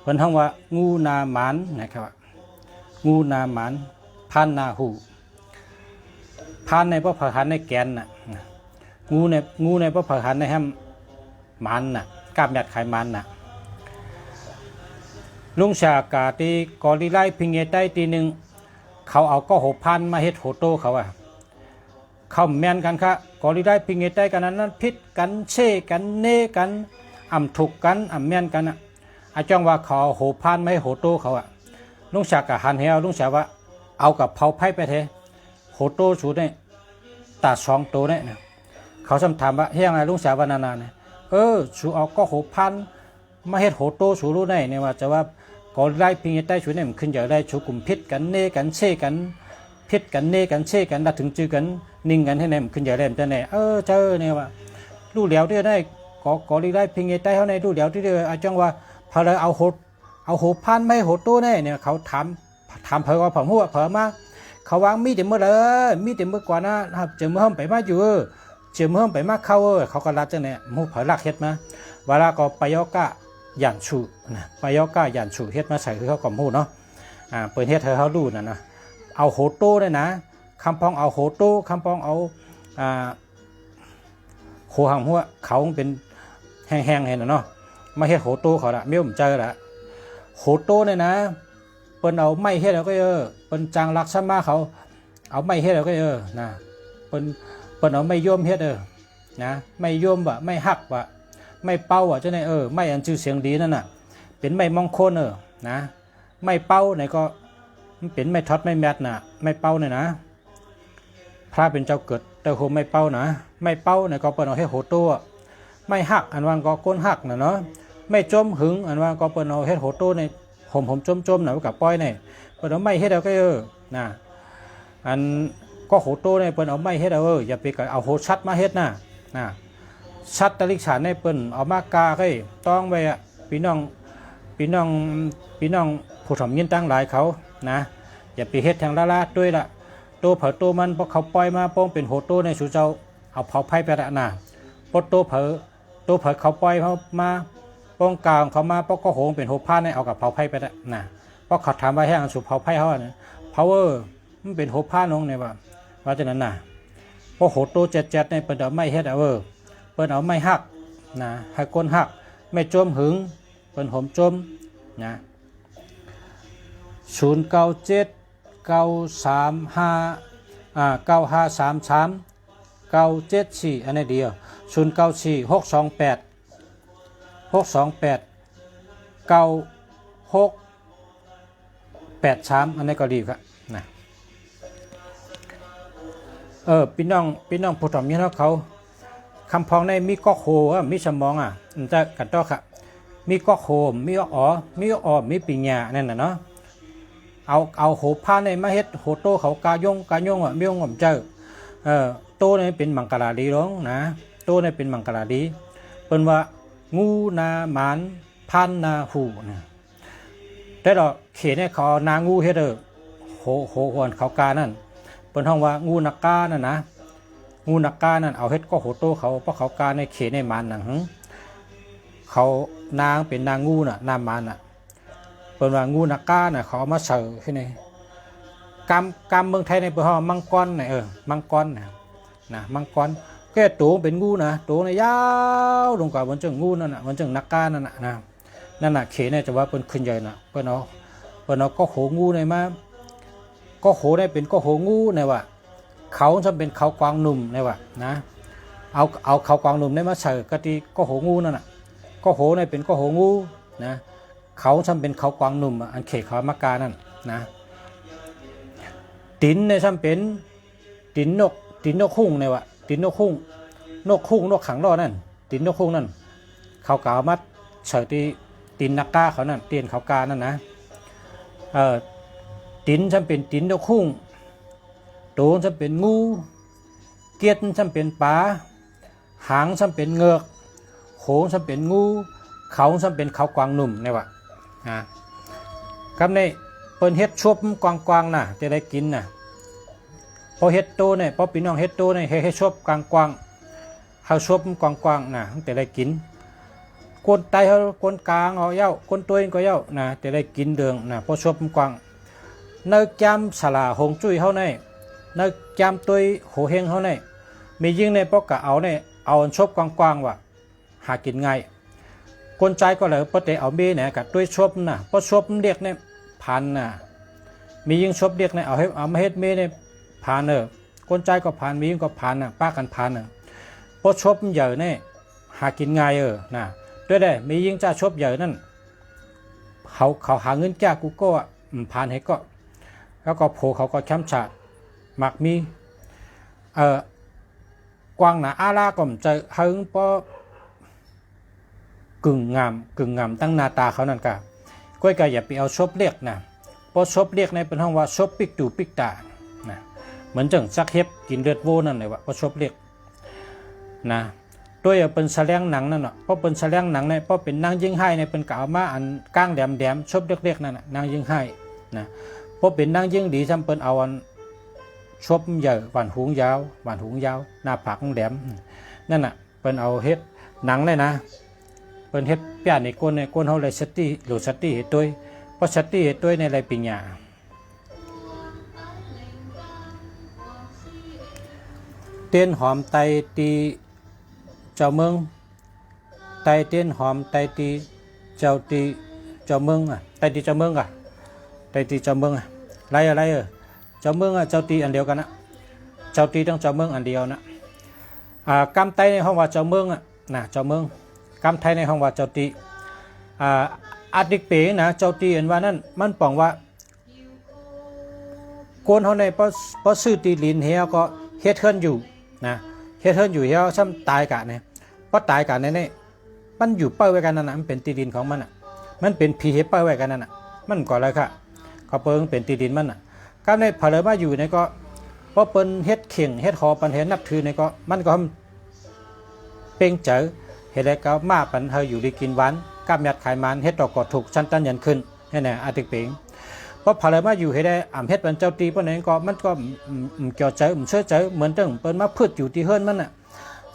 เพิ่นห้องว่างูนาหมันนะครับงูนาหมันพันนาหูพันในพระพหันในแกนน่ะงูในพระพหันในแฮมมันน่ะกล้ามหยัดไขมันน่ะลุงชากาตีกอลิไลพิงเงใต้ตีหนึ่งเขาเอาก็6,000มาเฮ็ดโหโต้เขา เข้าแม่นกันค่ะก็ได้พิงได้กันนั้นพิษกันเช่กันเน่กันอ่ำถูกกันอ่ำแม่นกันอ่ะอาจ้องว่าเขาโหพานไม่โหโตเขาอ่ะลุงศักดิ์กับหันเฮียลุงศักดิ์ว่าเอากับเผาไพ่ไปเทโหโตชูเนี่ยตาสองโตเนี่ยเขาสำถามว่าเฮียไงลุงศักดิ์ว่านานๆเนี่ยชูเอาก็โหพันมาเฮ็ดโหโตชูรู้ได้เนี่ยว่าจะว่าก็ได้พิงได้ชูเนี่ยมันขึ้นอย่างได้ชูกลุ่มพิษกันเน่กันเช่กันพิษกันเน่กันเช่กันดัดถึงจือกันนิ่งกันให้เนี่ยมันขึ้นอย่างได้แต่เนี่ยเจอเนี่ยว่ารู้แล้วที่ได้ก็ได้พิงได้เขาในรู้แล้วที่อาจังว่าพอเลยเอาโหพันไม่โหโตเนี่ยเขาถามเผอว่าผมหัวเผอมาเขาวางมีแต่เมื่อเลยมีแต่เมื่อก่อนนะครับเจอเมื่อห้องไปมาอยู่เจอเมื่อห้องไปมาเข้าเขาก็รัดจังเนี่ยมูเผอลักเฮ็ดมาเวลาก็ไปยอกะหยันชูนะไปยอกะหยันชูเฮ็ดมาใส่คือเขาก็มูเนาะเปิดเฮ็ดเขารู้นะเอาโหโตเลยนะคำพองเอาโหโตคำพองเอาโหหังหัวเขาเป็นแห้งๆเห็นเนาะมาเฮ็ดโหโตเขาละไม่ผมเจอละโหโตเนี่ยนะเปิ้นเอาไม้เฮ็ดแล้วก็เปิ้นจางลักษณะเขาเอาไม้เฮ็ดแล้วก็นะเปิ้นเอาไม้ย่อมเฮ็ดนะไม่ย่อมว่ะไม่หักว่ะไม่เป้าว่ะเจ้าเนี่ยไม่อันชื่อเสียงดีนั่นน่ะเป็นไม้มงคลนะไม่เป้าไหนก็มันเป็นไม่ท็อตไม่แมทน่ะไม่เป้าเนี่ยนะพระเป็นเจ้าเกิดแต่โหไม่เป้านะไม่เป้าไหนก็เปิ้นเอาให้โหโตไม่หักอันวันก็ก้นหักน่ะเนาะไม่จมหึงอันวันก็เปิ้นเอาเฮ็ดโหโตในผมจมๆน่ะกับป้อยเนี่ยเปิ้นเอาไม้เฮ็ดแล้วก็นะอันก็โหโตเนี่ยเปิ้นเอาไม้เฮ็ดอย่าไปเอาโหชัดมาเฮ็ดนะชัดตะลิกฉานในเปิ้นเอามากาให้ต้องไว้พี่น้องผู้ถ่อมยินตั้งหลายเขานะอย่าไปเฮ็ดทางละด้วยละโตเผาโตมันพอเขาปล่อยมาป้องเป็นโหโตในสู่เจ้าเอาเผาไผ่ไปละนะพอโตเผาเขาปล่อยเขามาป้องกลางเขามาป้องก็โหงเป็นโหผ้าในเอากับเผาไผ่ไปละนะเพราะเขาถามว่าให้อันสู่เผาไผ่เขาเนี่ยpower มันเป็นโหผ้าน้องเนี่ยว่าจะนั้นน่ะพอโหโตเจ็ดในเปิ้นเอาไม้เฮ็ดเปิ้นเอาไม้หักนะให้ก้นหักไม่จมหึงเปิ้นห่มจมนะ0979359533 อันนี้เดียว0946289683อันนี้ก็ดีครับนะพี่น้องผู้ถ่อมยินเขาคำพองในมีก็โคมีสมองจะกันต่อค่ะมีก็โคมีมีปิญญานั่นน่ะเนาะเอาโหผ้าในมาเฮ็ดโหโตเขากายงมีองผมเจอโตนี่เป็นมังกรดีร้องนะโตนี่เป็นมังกรดีเปิ้นว่างูนาหมานพันนาหูนะแต่ดอกเขตเนี่ยเขานางูเฮ็ดโหวนเขากานั่นเปิ้นห้องว่างูนักกานั่นนะงูนักกานั่นเอาเฮ็ดก็โหโตเขาเพราะเขากาในเขตในมันน่ะเขานางเป็นนางงูน่ะนามมันน่ะเปิ้นว่างูนักกาน่ะเขาเอามาเสิร์ฟขึ้นนี่กำเมืองไทยในเปิ้นห้องมังกรน่ะมังกรนะมังกรแก่ตัวเป็นงูนะตัวเนี่ยยาวลงกว่าบนเชิงงูนั่นน่ะบนเชิงนักกานั่นน่ะเขเนี่ยจะว่าเปิ้นขึ้นใหญ่น่ะเปิ้นเอาก็โหงูในมาก็โหได้เป็นก็โหงูในว่าเขาจะเป็นเขากวางหนุ่มในว่านะเอาเขากวางหนุ่มได้มาใส่กะทิก็โหงูนั่นน่ะก็โหได้เป็นก็โหงูนะเขาจะเป็นเขากวางหนุ่มอันเขตเขามากานั่นนะตินในซ้ำเป็นตินนกคุ้งในว่าตินนกคุ้งนกขังรอนั่นตินนกคุ้งนั่นเขากาวมัดเฉยตีตินนักกาเขานั่นเตียนเขากานั่นนะตินซ้ำเป็นตินนกคุ้งโตซ้ำเป็นงูเกียดซ้ำเป็นปลาหางซ้ำเป็นเงือกโขงซ้ำเป็นงูเขาซ้ำเป็นเขากวางหนุ่มในว่าครับในเปิ้นเฮ็ดชวบกวางน่ะจะได้กินน่ะพอเฮ็ดโตเนี่ยพอพี่น้องเฮ็ดโตเนี่ยให้ชวบกวางเฮาชวบกวางน่ะจะได้กินก้นไตเฮาก้นกลางเอาเย้าก้นตัวเองก็เย้านะจะได้กินเดืองนะพอชวบกวางเนื้อจำสลาหงจุ้ยเฮาในเนื้อจำตัวโหเฮงเฮาในมียิ่งในพวกกะเอาเนี่ยเอาชวบกวางว่ะหากินง่ายคนใจก็เลยพอเตเอาเบเนี่ยกับตัวชวบน่ะพอชวบเรียกเนี่ยพันน่ะมียิ่งชวบเรียกเนี่ยเอามาเฮ็ดเมเนี่ยพัน คนใจก็ผ่านมีก็ผ่านน่ะป้ากันผ่านน่ะพอชบเหยอะเนี่ยหากินง่ายนะด้วยได้มียิงจ้าชบเหยอะนั่นเขาหาเงินแก้กูก็ผ่านให้ก็แล้วก็โผเขาก็ช้ำฉาดมักมีกวางหนาอาลาก็มจะหึงเพราะกึ่งงามตั้งหน้าตาเขานั่นกะก้อยก็อย่าไปเอาชบเรียกนะเพราะชบเรียกในเป็นห้องว่าชบปิกตูปิกตานะเหมือนจังซักเฮ็บกินเลือดโวนั่นเลยว่าเพราะชบเรียกนะด้วยเป็นแสลงหนังนั่นน่ะเพราะเป็นแสลงหนังเนี่ยเพราะเป็นนางยิงไห้ในเป็นกล่าวมาอันก้างแหลมชบเรียกนั่นน่ะนางยิงไห้นะเพราะเป็นนางยิงดีทำเป็นเอาอันชบใหญ่หวานหูยาวหน้าผากแหลมนั่นน่ะเป็นเอาเฮ็ดหนังเลยนะเป็นเฮ็ดเปียในก้นเฮาเลยสติหรือสติเฮ็ดด้วยเพราะสติเฮ็ดด้วยในไรปัญญาเต้นหอมไตตีเจ้าเมืองไตเต้นหอมไตตีเจ้าตีเจ้าเมืองไตตีเจ้าเมืองไตตีเจ้าเมืองอะไรเจ้าเมืองเจ้าตีอันเดียวกันนะเจ้าตีต้องเจ้าเมืองอันเดียวนะกำไตในห้องว่าเจ้าเมืองนะเจ้าเมืองกำไทยในห้องว่าเจ้าตีอาดิกเป๋นะเจ้าตีอันว่านั่นมันป่องว่าโกนเขาในเพราะซื้อตีลินเฮียก็เฮ็ดเฮิรนอยู่นะเฮ็ดเฮิรนอยู่เฮียซ้ำตายกะเนี่ยเพราะตายกะเนี่ยมันอยู่เป้าไว้กันนั่นน่ะมันเป็นตีดินของมันมันเป็นผีเฮ็ดเป้าไว้กันนั่นน่ะมันก่ออะไรค่ะก็เปิ้งเป็นตีดินมันก็ในเผลอมาอยู่ในก็เพราะเปิ้นเฮ็ดเข่งเฮ็ดหอปันเฮ็ดนับถือในก็มันก็เป่งเจอเฮ็ดแล้วก็มาปันเฮาอยู่ดีกินหวานกำยัดไขมันเฮ็ดดอกก็ถูกชั้นตันยันขึ้นนี่แหละอาติเป่งเพราะเผลอมาอยู่ให้ได้เฮ็ดเป็นเจ้าตีปานนั้นก็มันก็เกี่ยวใจเชื่อใจเหมือนจังเปิ้นมาพืชอยู่ที่เฮิรนมัน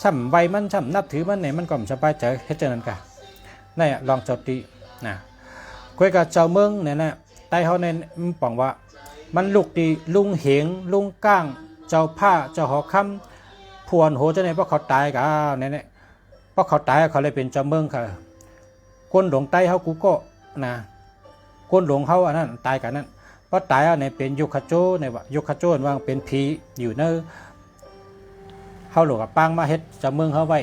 ช่ำใบมันช่ำนับถือมันเนี่ยมันก็สบายใจเฮ็ดจังนั้นกะนี่ลองเจ้าตีนะคุยกับเจ้าเมืองเนี่ยนะใต้เขาเนี่ยป่องว่ามันลูกดีลุงเหงลุงก้างเจ้าผ้าเจ้าหอคำพวนโหจะเนี่ยเพราะเขาตายกะเนี่ยเพราะเขาตายเขาเลยเป็นเจ้าเมืองค่ะคนหลงใต้เขากูก็นะคนหลงเขาอันนั้นตายกันนั้นเพราะตายเนี่ยเป็นยุคโจเนี่ยว่ายุคโจว่าเป็นผีอยู่เนอเขาหลงกับปางมาเฮ็ดเจ้าเมืองเขาไว้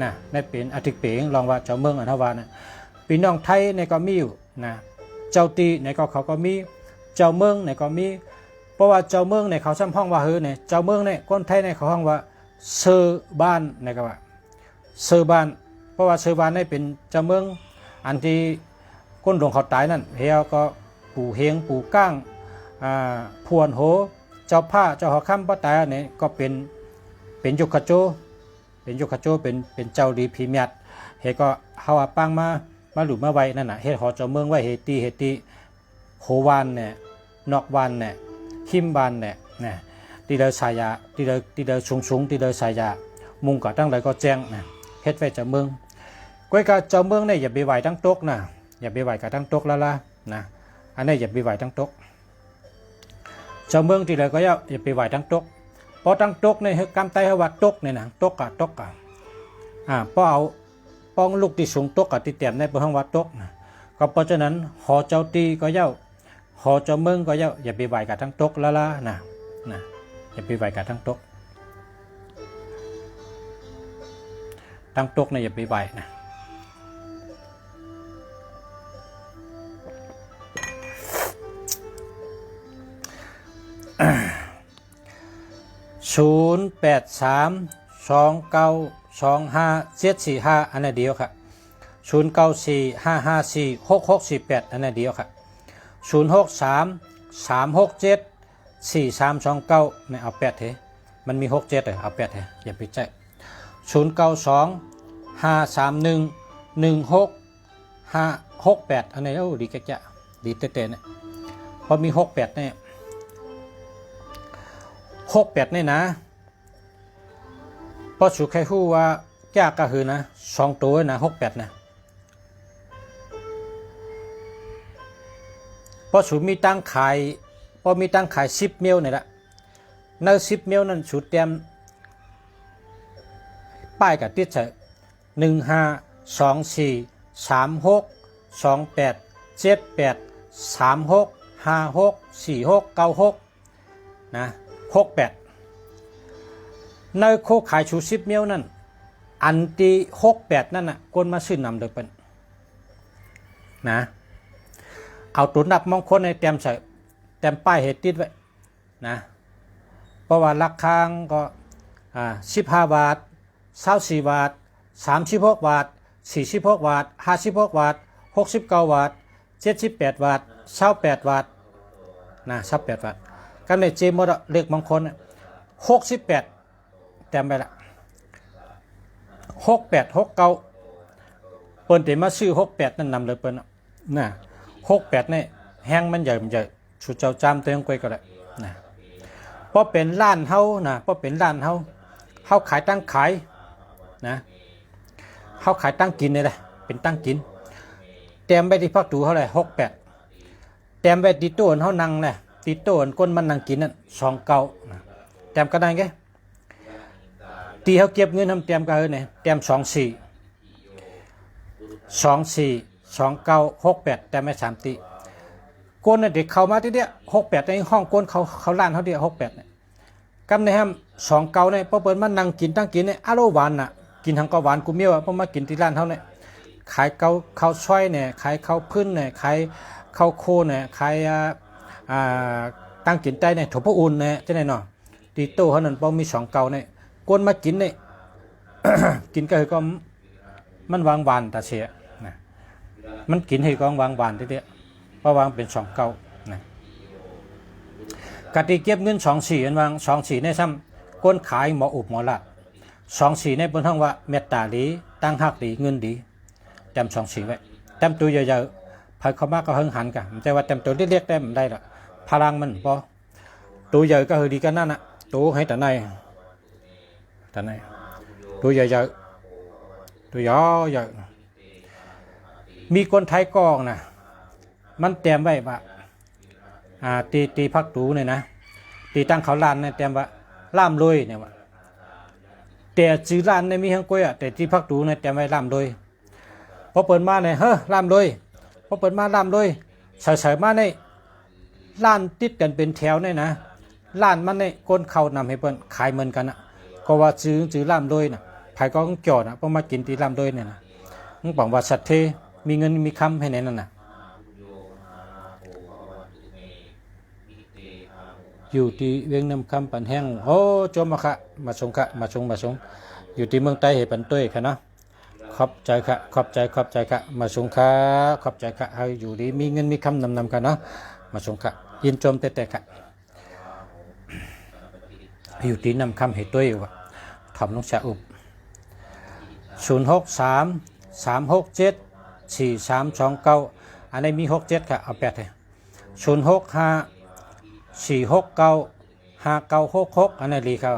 นะได้เป็นอธิเป๋งลองว่าเจ้าเมืองอันเทวานะพี่น้องไทยเนี่ยก็มีอยู่นะเจ้าตีเนี่ยก็เขาก็มีเจ้าเมืองเนี่ยก็มีเพราะว่าเจ้าเมืองเนี่ยเขาซ้ำห้องว่าเฮ้เนี่ยเจ้าเมืองเนี่ยคนไทยเนี่ยเขาห้องว่าเซอร์บ้านเนี่ยก็ว่าเซอร์บ้านเพราะว่าเซอร์บ้านเนี่ยเป็นเจ้าเมืองอันที่ก้นหลวงเขาตายนั่นเฮียก็ปู่เฮงปู่ก้างพวนโหเจ้าผ้าเจ้าหอคำป้าตายเนี่ยก็เป็นยุคโจเป็นเจ้าดีพิมัดเฮก็เฮาปังมาหลุดมาไว้นั่นน่ะเฮ็ดหอเจ้าเมืองไว้เฮตีโหวานเนี่ยนอกวานเนี่ยหิมวานเนี่ยนะตีเดอสายาตีเดอสูงตีเดอสายามุงก็ตั้งไรก็แจ้งนะเฮ็ดไว้เจ้าเมืองก้อยกับเจ้าเมืองเนี่ยอย่าไปไหวตั้งตกนะอย่าไปไหวกับตั้งตกละนะอันนี้อย่าไปไหวตั้งตกเจ้าเมืองตีเดอก็อย่าไปไหวตั้งตกพอตั้งตกเนี่ยกำไตเขาว่าตกเนี่ยนะตกพอเอาป้องลูกที่สูงตกกับที่เตียมในเป็นห้องวัดตกนะก็เพราะฉะนั้นหอเจ้าตีก็หอเจ้าเมืองก็อย่าไปไหวกับทั้งตกละนะอย่าไปไหวกับทั้งตกเนี่ยอย่าไปไหวนะ083292575อันนี้เดียวครับ0945546648อันนี้เดียวครับ063 367 4329เนี่ยเอา8เถอะมันมี67เลยเอา8เถอะอย่าไปใจ092 531 16568อันนี้ดีแก่จะดีเต้ๆเนี่ยพอมี68เนี่ย68เนี่ยนะพอสุขแค่ฮู้ว่าแก้ก็คือนะ2ตัวนะ68นะพอสุมีตั้งขาย10 เมลนี่แหละใน10 เมลนั้นสุดเต็มป้ายกับติดใส่152436287836564696นะ68 ในโคขายชู10 เมียวนั่นอันที่68นั่นน่ะคนมาซื้อนำเลยเปิ้นนะเอาตัวนับมงคลในเต็มใส่เต็มป้ายเหตุติดไว้นะเพราะว่าราคาก็15 บาท24 บาท36 บาท46 บาท56 บาท69 บาท78 บาท28 บาทนะ28 บาทกันในเจมดเลขมงคล68เต็มไปละ68 69เปิ้นได้มาซื้อ68นั่นนำเลยเปิ้นนะ68นี่แห้งมันใหญ่ชุดเจ้าจามตัวยังกวยก็ได้นะเพราะเป็นร้านเฮานะเพราะเป็นร้านเฮาขายตั้งขายนะเฮาขายตั้งกินนี่แหละเป็นตั้งกินแต้มไปที่พักตูเท่าไหร่68แต้มไปที่โต๊ะเฮานั่งแหละที่โต๊ะคนมันนั่งกินนั่น29นะแต้มก็ได้ไงตีเฮาเก็บเงินทำแต้มก็เนี่ยแต้ม24 29 68แต่ไม่3ตีก้นเด็กเข้ามาที่เดีย68ในห้องก้นเขาล้านเขาเดียว68เนี่ยกำในห้าม29เนี่ยพอเปิดมานั่งกินตั้งกินเนี่ยอร่อยหวานน่ะกินทางก็หวานกูเมียวพอมากินที่ร้านเขาเนี่ยขายข้าวช่อยเนี่ยขายข้าวพื้นเนี่ยขายข้าวโคเนี่ยขายตั้งกินใต้เนี่ยถั่วพอุ่นเนี่ยจะไหนเนาะตีโต้เขานั่นพอมี29เนี่ยก้นมากินเนี่ย กินก็คือก็มันวางหวานแต่เสียนะมันกินให้กองวางหวานทีเดียวเพราะวางเป็น29นะกติเก็บเงิน24อันวาง24ในซ้ำก้นขายหมออุบหมอละ24ในบนห้องว่าเมตตาดีตั้งหักดีเงินดีแต้ม24ไว้แต้มตัวใหญ่ๆพายเข้ามาก็เฮิงหันกันแต่ว่าแต้มตัวเล็กๆได้มันได้ละพลังมันพอตัวใหญ่ก็คือดีกันนั่นน่ะตัวให้แต่ในตัวใหญ่ๆตัวใหญ่มีคนไทยกองนะมันเตรียมไว้ว่าตีพักตูเนี่ยนะตีตั้งเขาลานเนี่ยเตรียมว่าล่ามลอยเนี่ยว่าแต่จื้อลานเนี่ยมีทั้งกล้วยแต่ที่พักตูเนี่ยเตรียมไว้ล่ามลอยพอเปิดมาเนี่ยล่ามลอยพอเปิดมาล่ามลอยใส่มาเนี่ยล้านติดกันเป็นแถวเนี่ยนะล้านมันเนี่ยก้นเขานำให้เปิ้นขายเหมือนกันนะก็ว่าจื้อล่ามลอยนะไผก็ต้องจอดนะพอมากินตีล่ามลอยเนี่ยนะมึงบอกว่าสัตว์เทมีเงินมีคำให้ไหนนั่นน่ะอยู่ที่เวียงน้ำคำปันแห้งโอ้จมมาชงอยู่ที่เมืองใต้เหตุปันตุ้ยค่ะเนาะขอบใจค่ะมาชงค่ะขอบใจค่ะให้อยู่ดีมีเงินมีคำนำกันเนาะมาชงค่ะยินจมแต่ค่ะอยู่ที่น้ำคำเหตุตุ้ยว่ะทำน้องชาอุบ063674329อันนี้มี67ค่ะเอา8เลย065 469 5966อันนี้รีครับ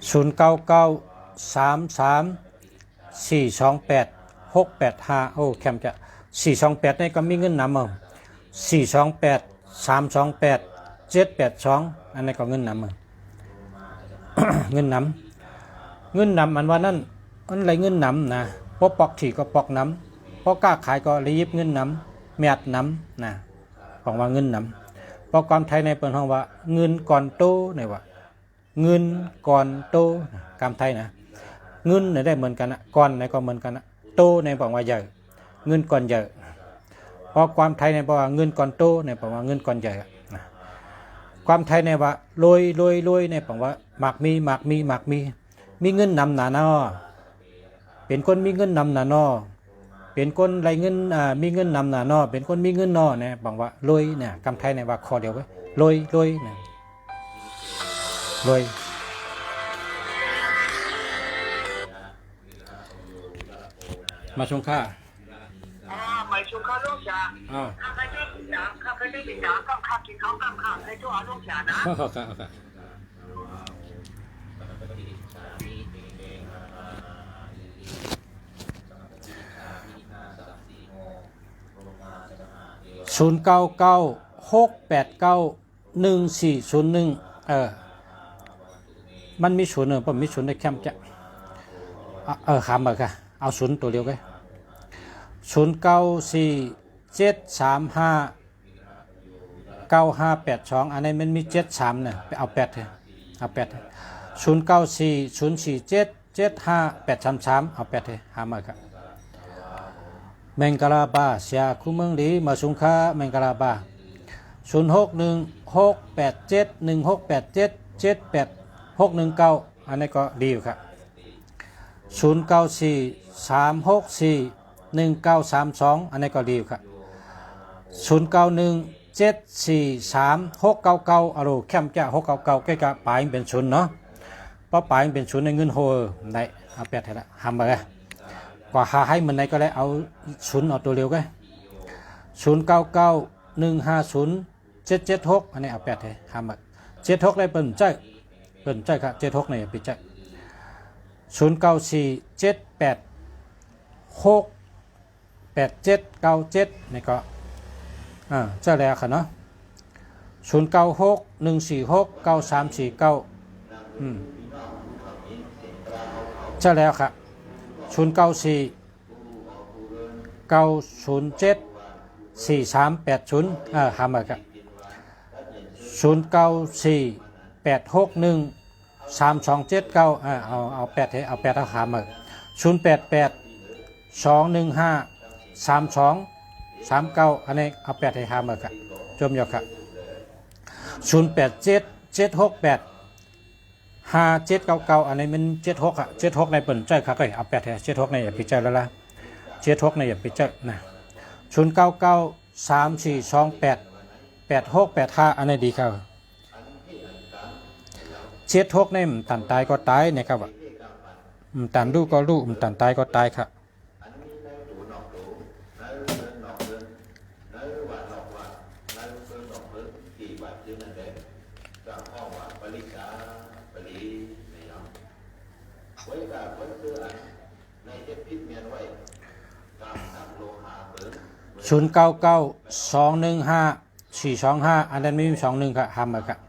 09933428685โอ้แคมจะ428นี่ก็มีเงินนำ428 328 782อันนี้ก็เงินนำเงินนำอันว่านั่นอันไรเงินนำนะพอปอกถี่ก็ปอกน้ำพอกล้าขายก็รีบเงินนำแมดนำนะของว่าเงินนำพอความไทยในเปิดห้องว่าเงินก่อนโตเนี่ยว่าเงินก่อนโตกำไทยนะเงินเนี่ยได้เหมือนกันนะก่อนในก็เหมือนกันนะโตในบอกว่าใหญ่เงินก่อนใหญ่พอความไทยในบอกว่าเงินก่อนโตในบอกว่าเงินก่อนใหญ่นะความไทยในว่าโรยในบอกว่าหมากมีเงินนำหนานาเป็นคนมีเงินนำหนานาเป็นคนไรเงินมีเงินนำหนานาเป็นคนมีเงินนอเนี่ยบอกว่าโรยเนี่ยกำไทยในว่าคอเดียวไว้โรยเนี่ยรวยมาชงข้าไม่ชงข้าลูกจ๋าข้าเคยได้กินจ๋าข้ากินข้าวกำข้าวเคยตัวลูกจ๋านะ099 689 1401 มันมีศูนย์ผมมีศูนย์ในแคมป์จะขามมาค่ะเอาศูนย์ตัวเดียวกัน0947359582อันนี้มันมี73เนี่ยไปเอา8เถอะเอา8เถอะ0940477583เอา8เถอะหามาครับแมงกะลาบาเสียคู่เมืองหลีมาสุงค้าแมงกะลาบา0616871687781619อันนี้ก็ดีอยู่ครับ0943641932อันนี้ก็ดีอยู่ครับ0917436699อโลแคมจ้า699ใกล้กับปลายเป็นศูนย์เนาะเพราะปลายเป็นศูนย์ในเงินโฮได้เอา8ให้ละทำมาเลยกว่าหาให้มันไหนก็ได้เอาศูนย์เอาตัวเร็วกัน0991507776อันนี้เอา8ให้ทำมา76ได้เปิ่นใจครับ76เนี่ยปิดใจ0947868797นี่ก็เจ้าแล้วค่ะเนาะ0961469349เจ้าแล้วค่ะ0949074380หามาครับ0948613279เอา8ให้เอา8เอาหามา0882153239อันนี้เอา8ให้หามาครับจมยอกครับ0877685799อันนี้มัน76อ่ะ76ในเปิ่นใจครับก็เอา8ให้76ในอย่าไปใจแล้วล่ะ76ในอย่าไปใจนะ0993428865อันนี้ดีครับ76นี่มันตันตายก็ตายเนี่ยครับมันตันลูกก็ลูกมันตันตายก็ตายครับ0992154225อันนั้นไม่มี21ครับทำมาครับ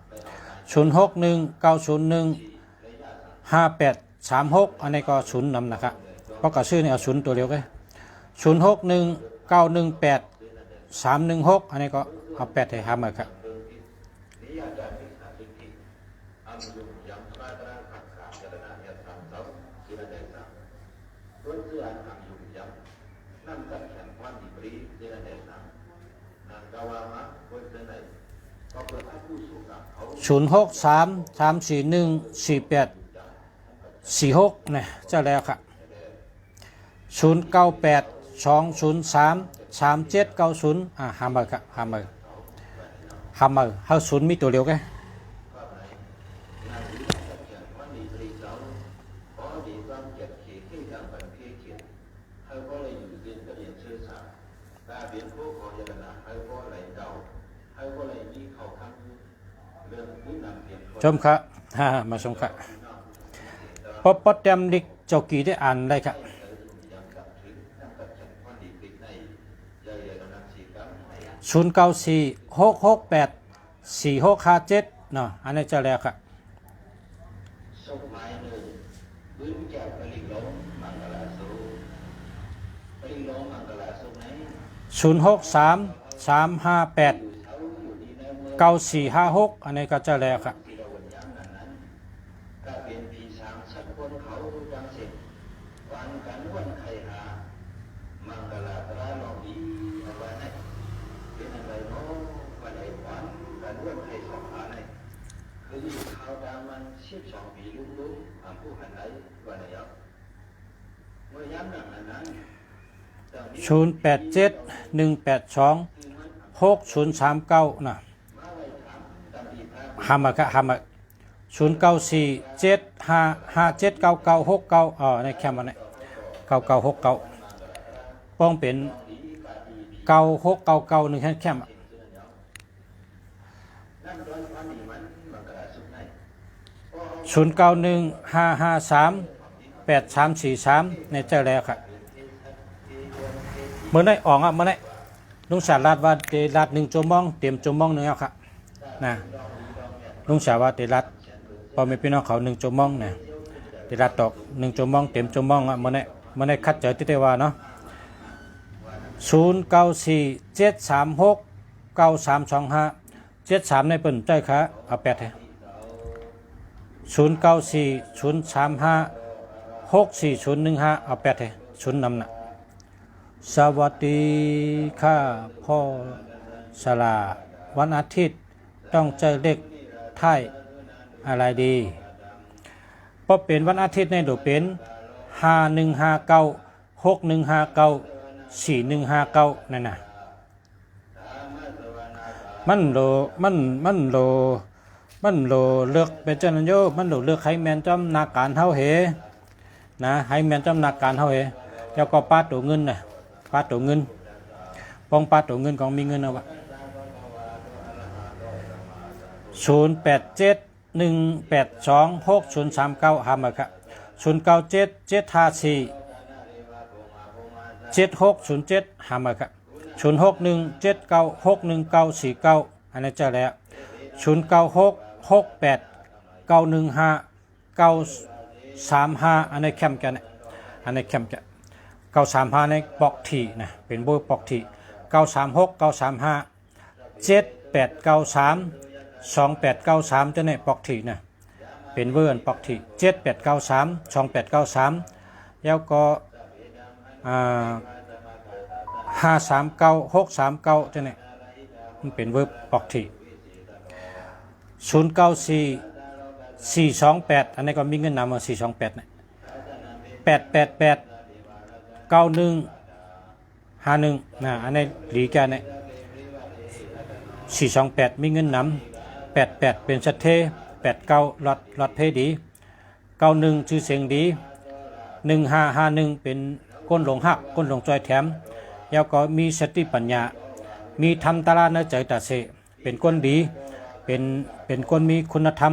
0619015836อันนี้ก็ศูนย์นำนะครับเพราะกับชื่อนี่เอาศูนย์ตัวเดียวกัน0619183116อันนี้ก็เอา8ให้ทำมาครับ0633414846เนี่ยเจ้าแล้วครับ0982033790หามาครับหามาเฮาศูนย์มีตัวเดียวกันชมครับมาชมครับพอปอดเต็มดิกเจ้ากี่ได้อ่านได้ครับ0946684657เนาะอันนี้จะแล้วครับ0633589456อันนี้ก็จะแล้วครับ0871826039นะหามาครับหามา0947557969ในแคมป์นี้9969ป้องเป็น9699ในแคมป์0915538343ในเจ้าแล้วครับเมื่อได้ออกเมื่อได้ลุงสารลาดว่าเดลัด1 ชั่วโมงเตรียม1 ชั่วโมงนึงแล้วครับนะลุงสารว่าเดลัด พอมีพี่น้องเขา1ชั่วโมงเนี่ยได้รับตอก1ชั่วโมงเต็มชั่วโมงอ่ะมันได้คัดเจอที่ได้ว่าเนาะ0947369325 73ในเปิ้นใจค่ะเอา8ให้0940356415เอา8ให้0นำน่ะสวัสดีค่ะพ่อสลาวันอาทิตย์ต้องใจเลขท้ายอะไรดีเพราะเป็นวันอาทิตย์ในดูเป็น5159 6159 4159นั่นน่ะมันโลเลือกเป็นเจ้าหน้าที่มันโลเลือกให้แมนจำนาการเฮาเหนะให้แมนจำนาการเฮาเหแล้วก็ปาตัวเงินน่ะปาตัวเงินปองปาตัวเงินของมีเงินเอาวะ0871826039หามาครับ0977547607หามาครับ0617961949อันนี้จะแล้ว0966891535อันนี้แคมกันอันนี้แคมกัน935ในปอกที่นะเป็นเบอร์ปอกที่936 935 7893 2893จะในปอกที่นะเป็นเบอร์ปอกที่7893 2893แล้วก็539 639จะในมันเป็นเบอร์ปอกที่094428อันนี้ก็มีเงินนำมา428นะ888 9151นะอันนี้หลีกันเนี่ย428มีเงินนำ88เป็นสัตเท89ลอดเพดี91ชื่อเสียงดี1551เป็นก้นหลงหักก้นหลงจอยแถมแล้วก็มีสติปัญญามีทำตาลาเนื้อใจตาเสเป็นก้นดีเป็นคนมีคุณธรรม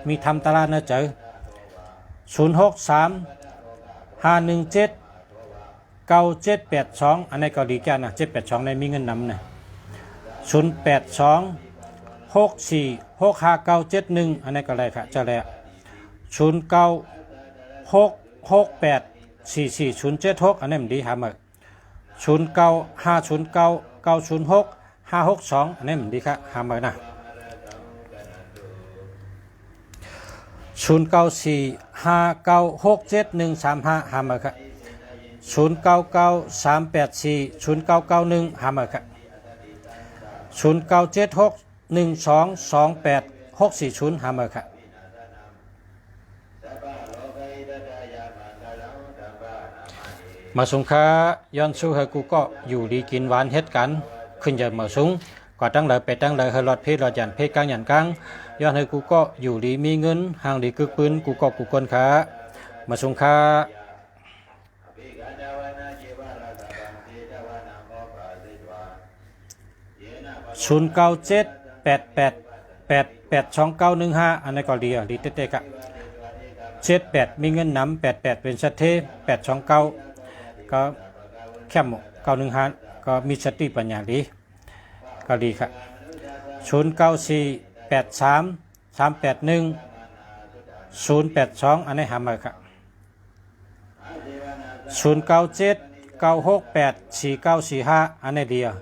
มีทำตาลาเนื้อใจ0635179782อันนี้ก็ดีกันนะ782ในมีเงินนำนะ0826465971อันนี้ก็ได้ค่ะจะแล้ว0966684407 อันนี้มันดีหามา09509906 อันนี้มันดีค่ะหามานะ0945967135หามาค่ะ0993840991หามาค่ะ0976122860หามาค่ะมาสงค้าย้อนสู้ให้กูก็อยู่ดีกินหวานเฮ็ดกันขึ้นอย่ามาสูงกว่าตั้งเลยไปตั้งเลยให้รอดเพศรอดยันเพศกลางยันกลางย้อนให้กูก็อยู่ดีมีเงินห่างดีกึกปืนกูก็กูคนค้ามาสงค้า0978882915อันนี้ก็ดีดีเต๊ะๆครับ78มีเงินนำ88เป็นสัตเท829ก็แคม915ก็มีสติปัญญาดีก็ดีครับ09483381 082อันนี้หามาครับ0979684945อันนี้ดีอ่ะ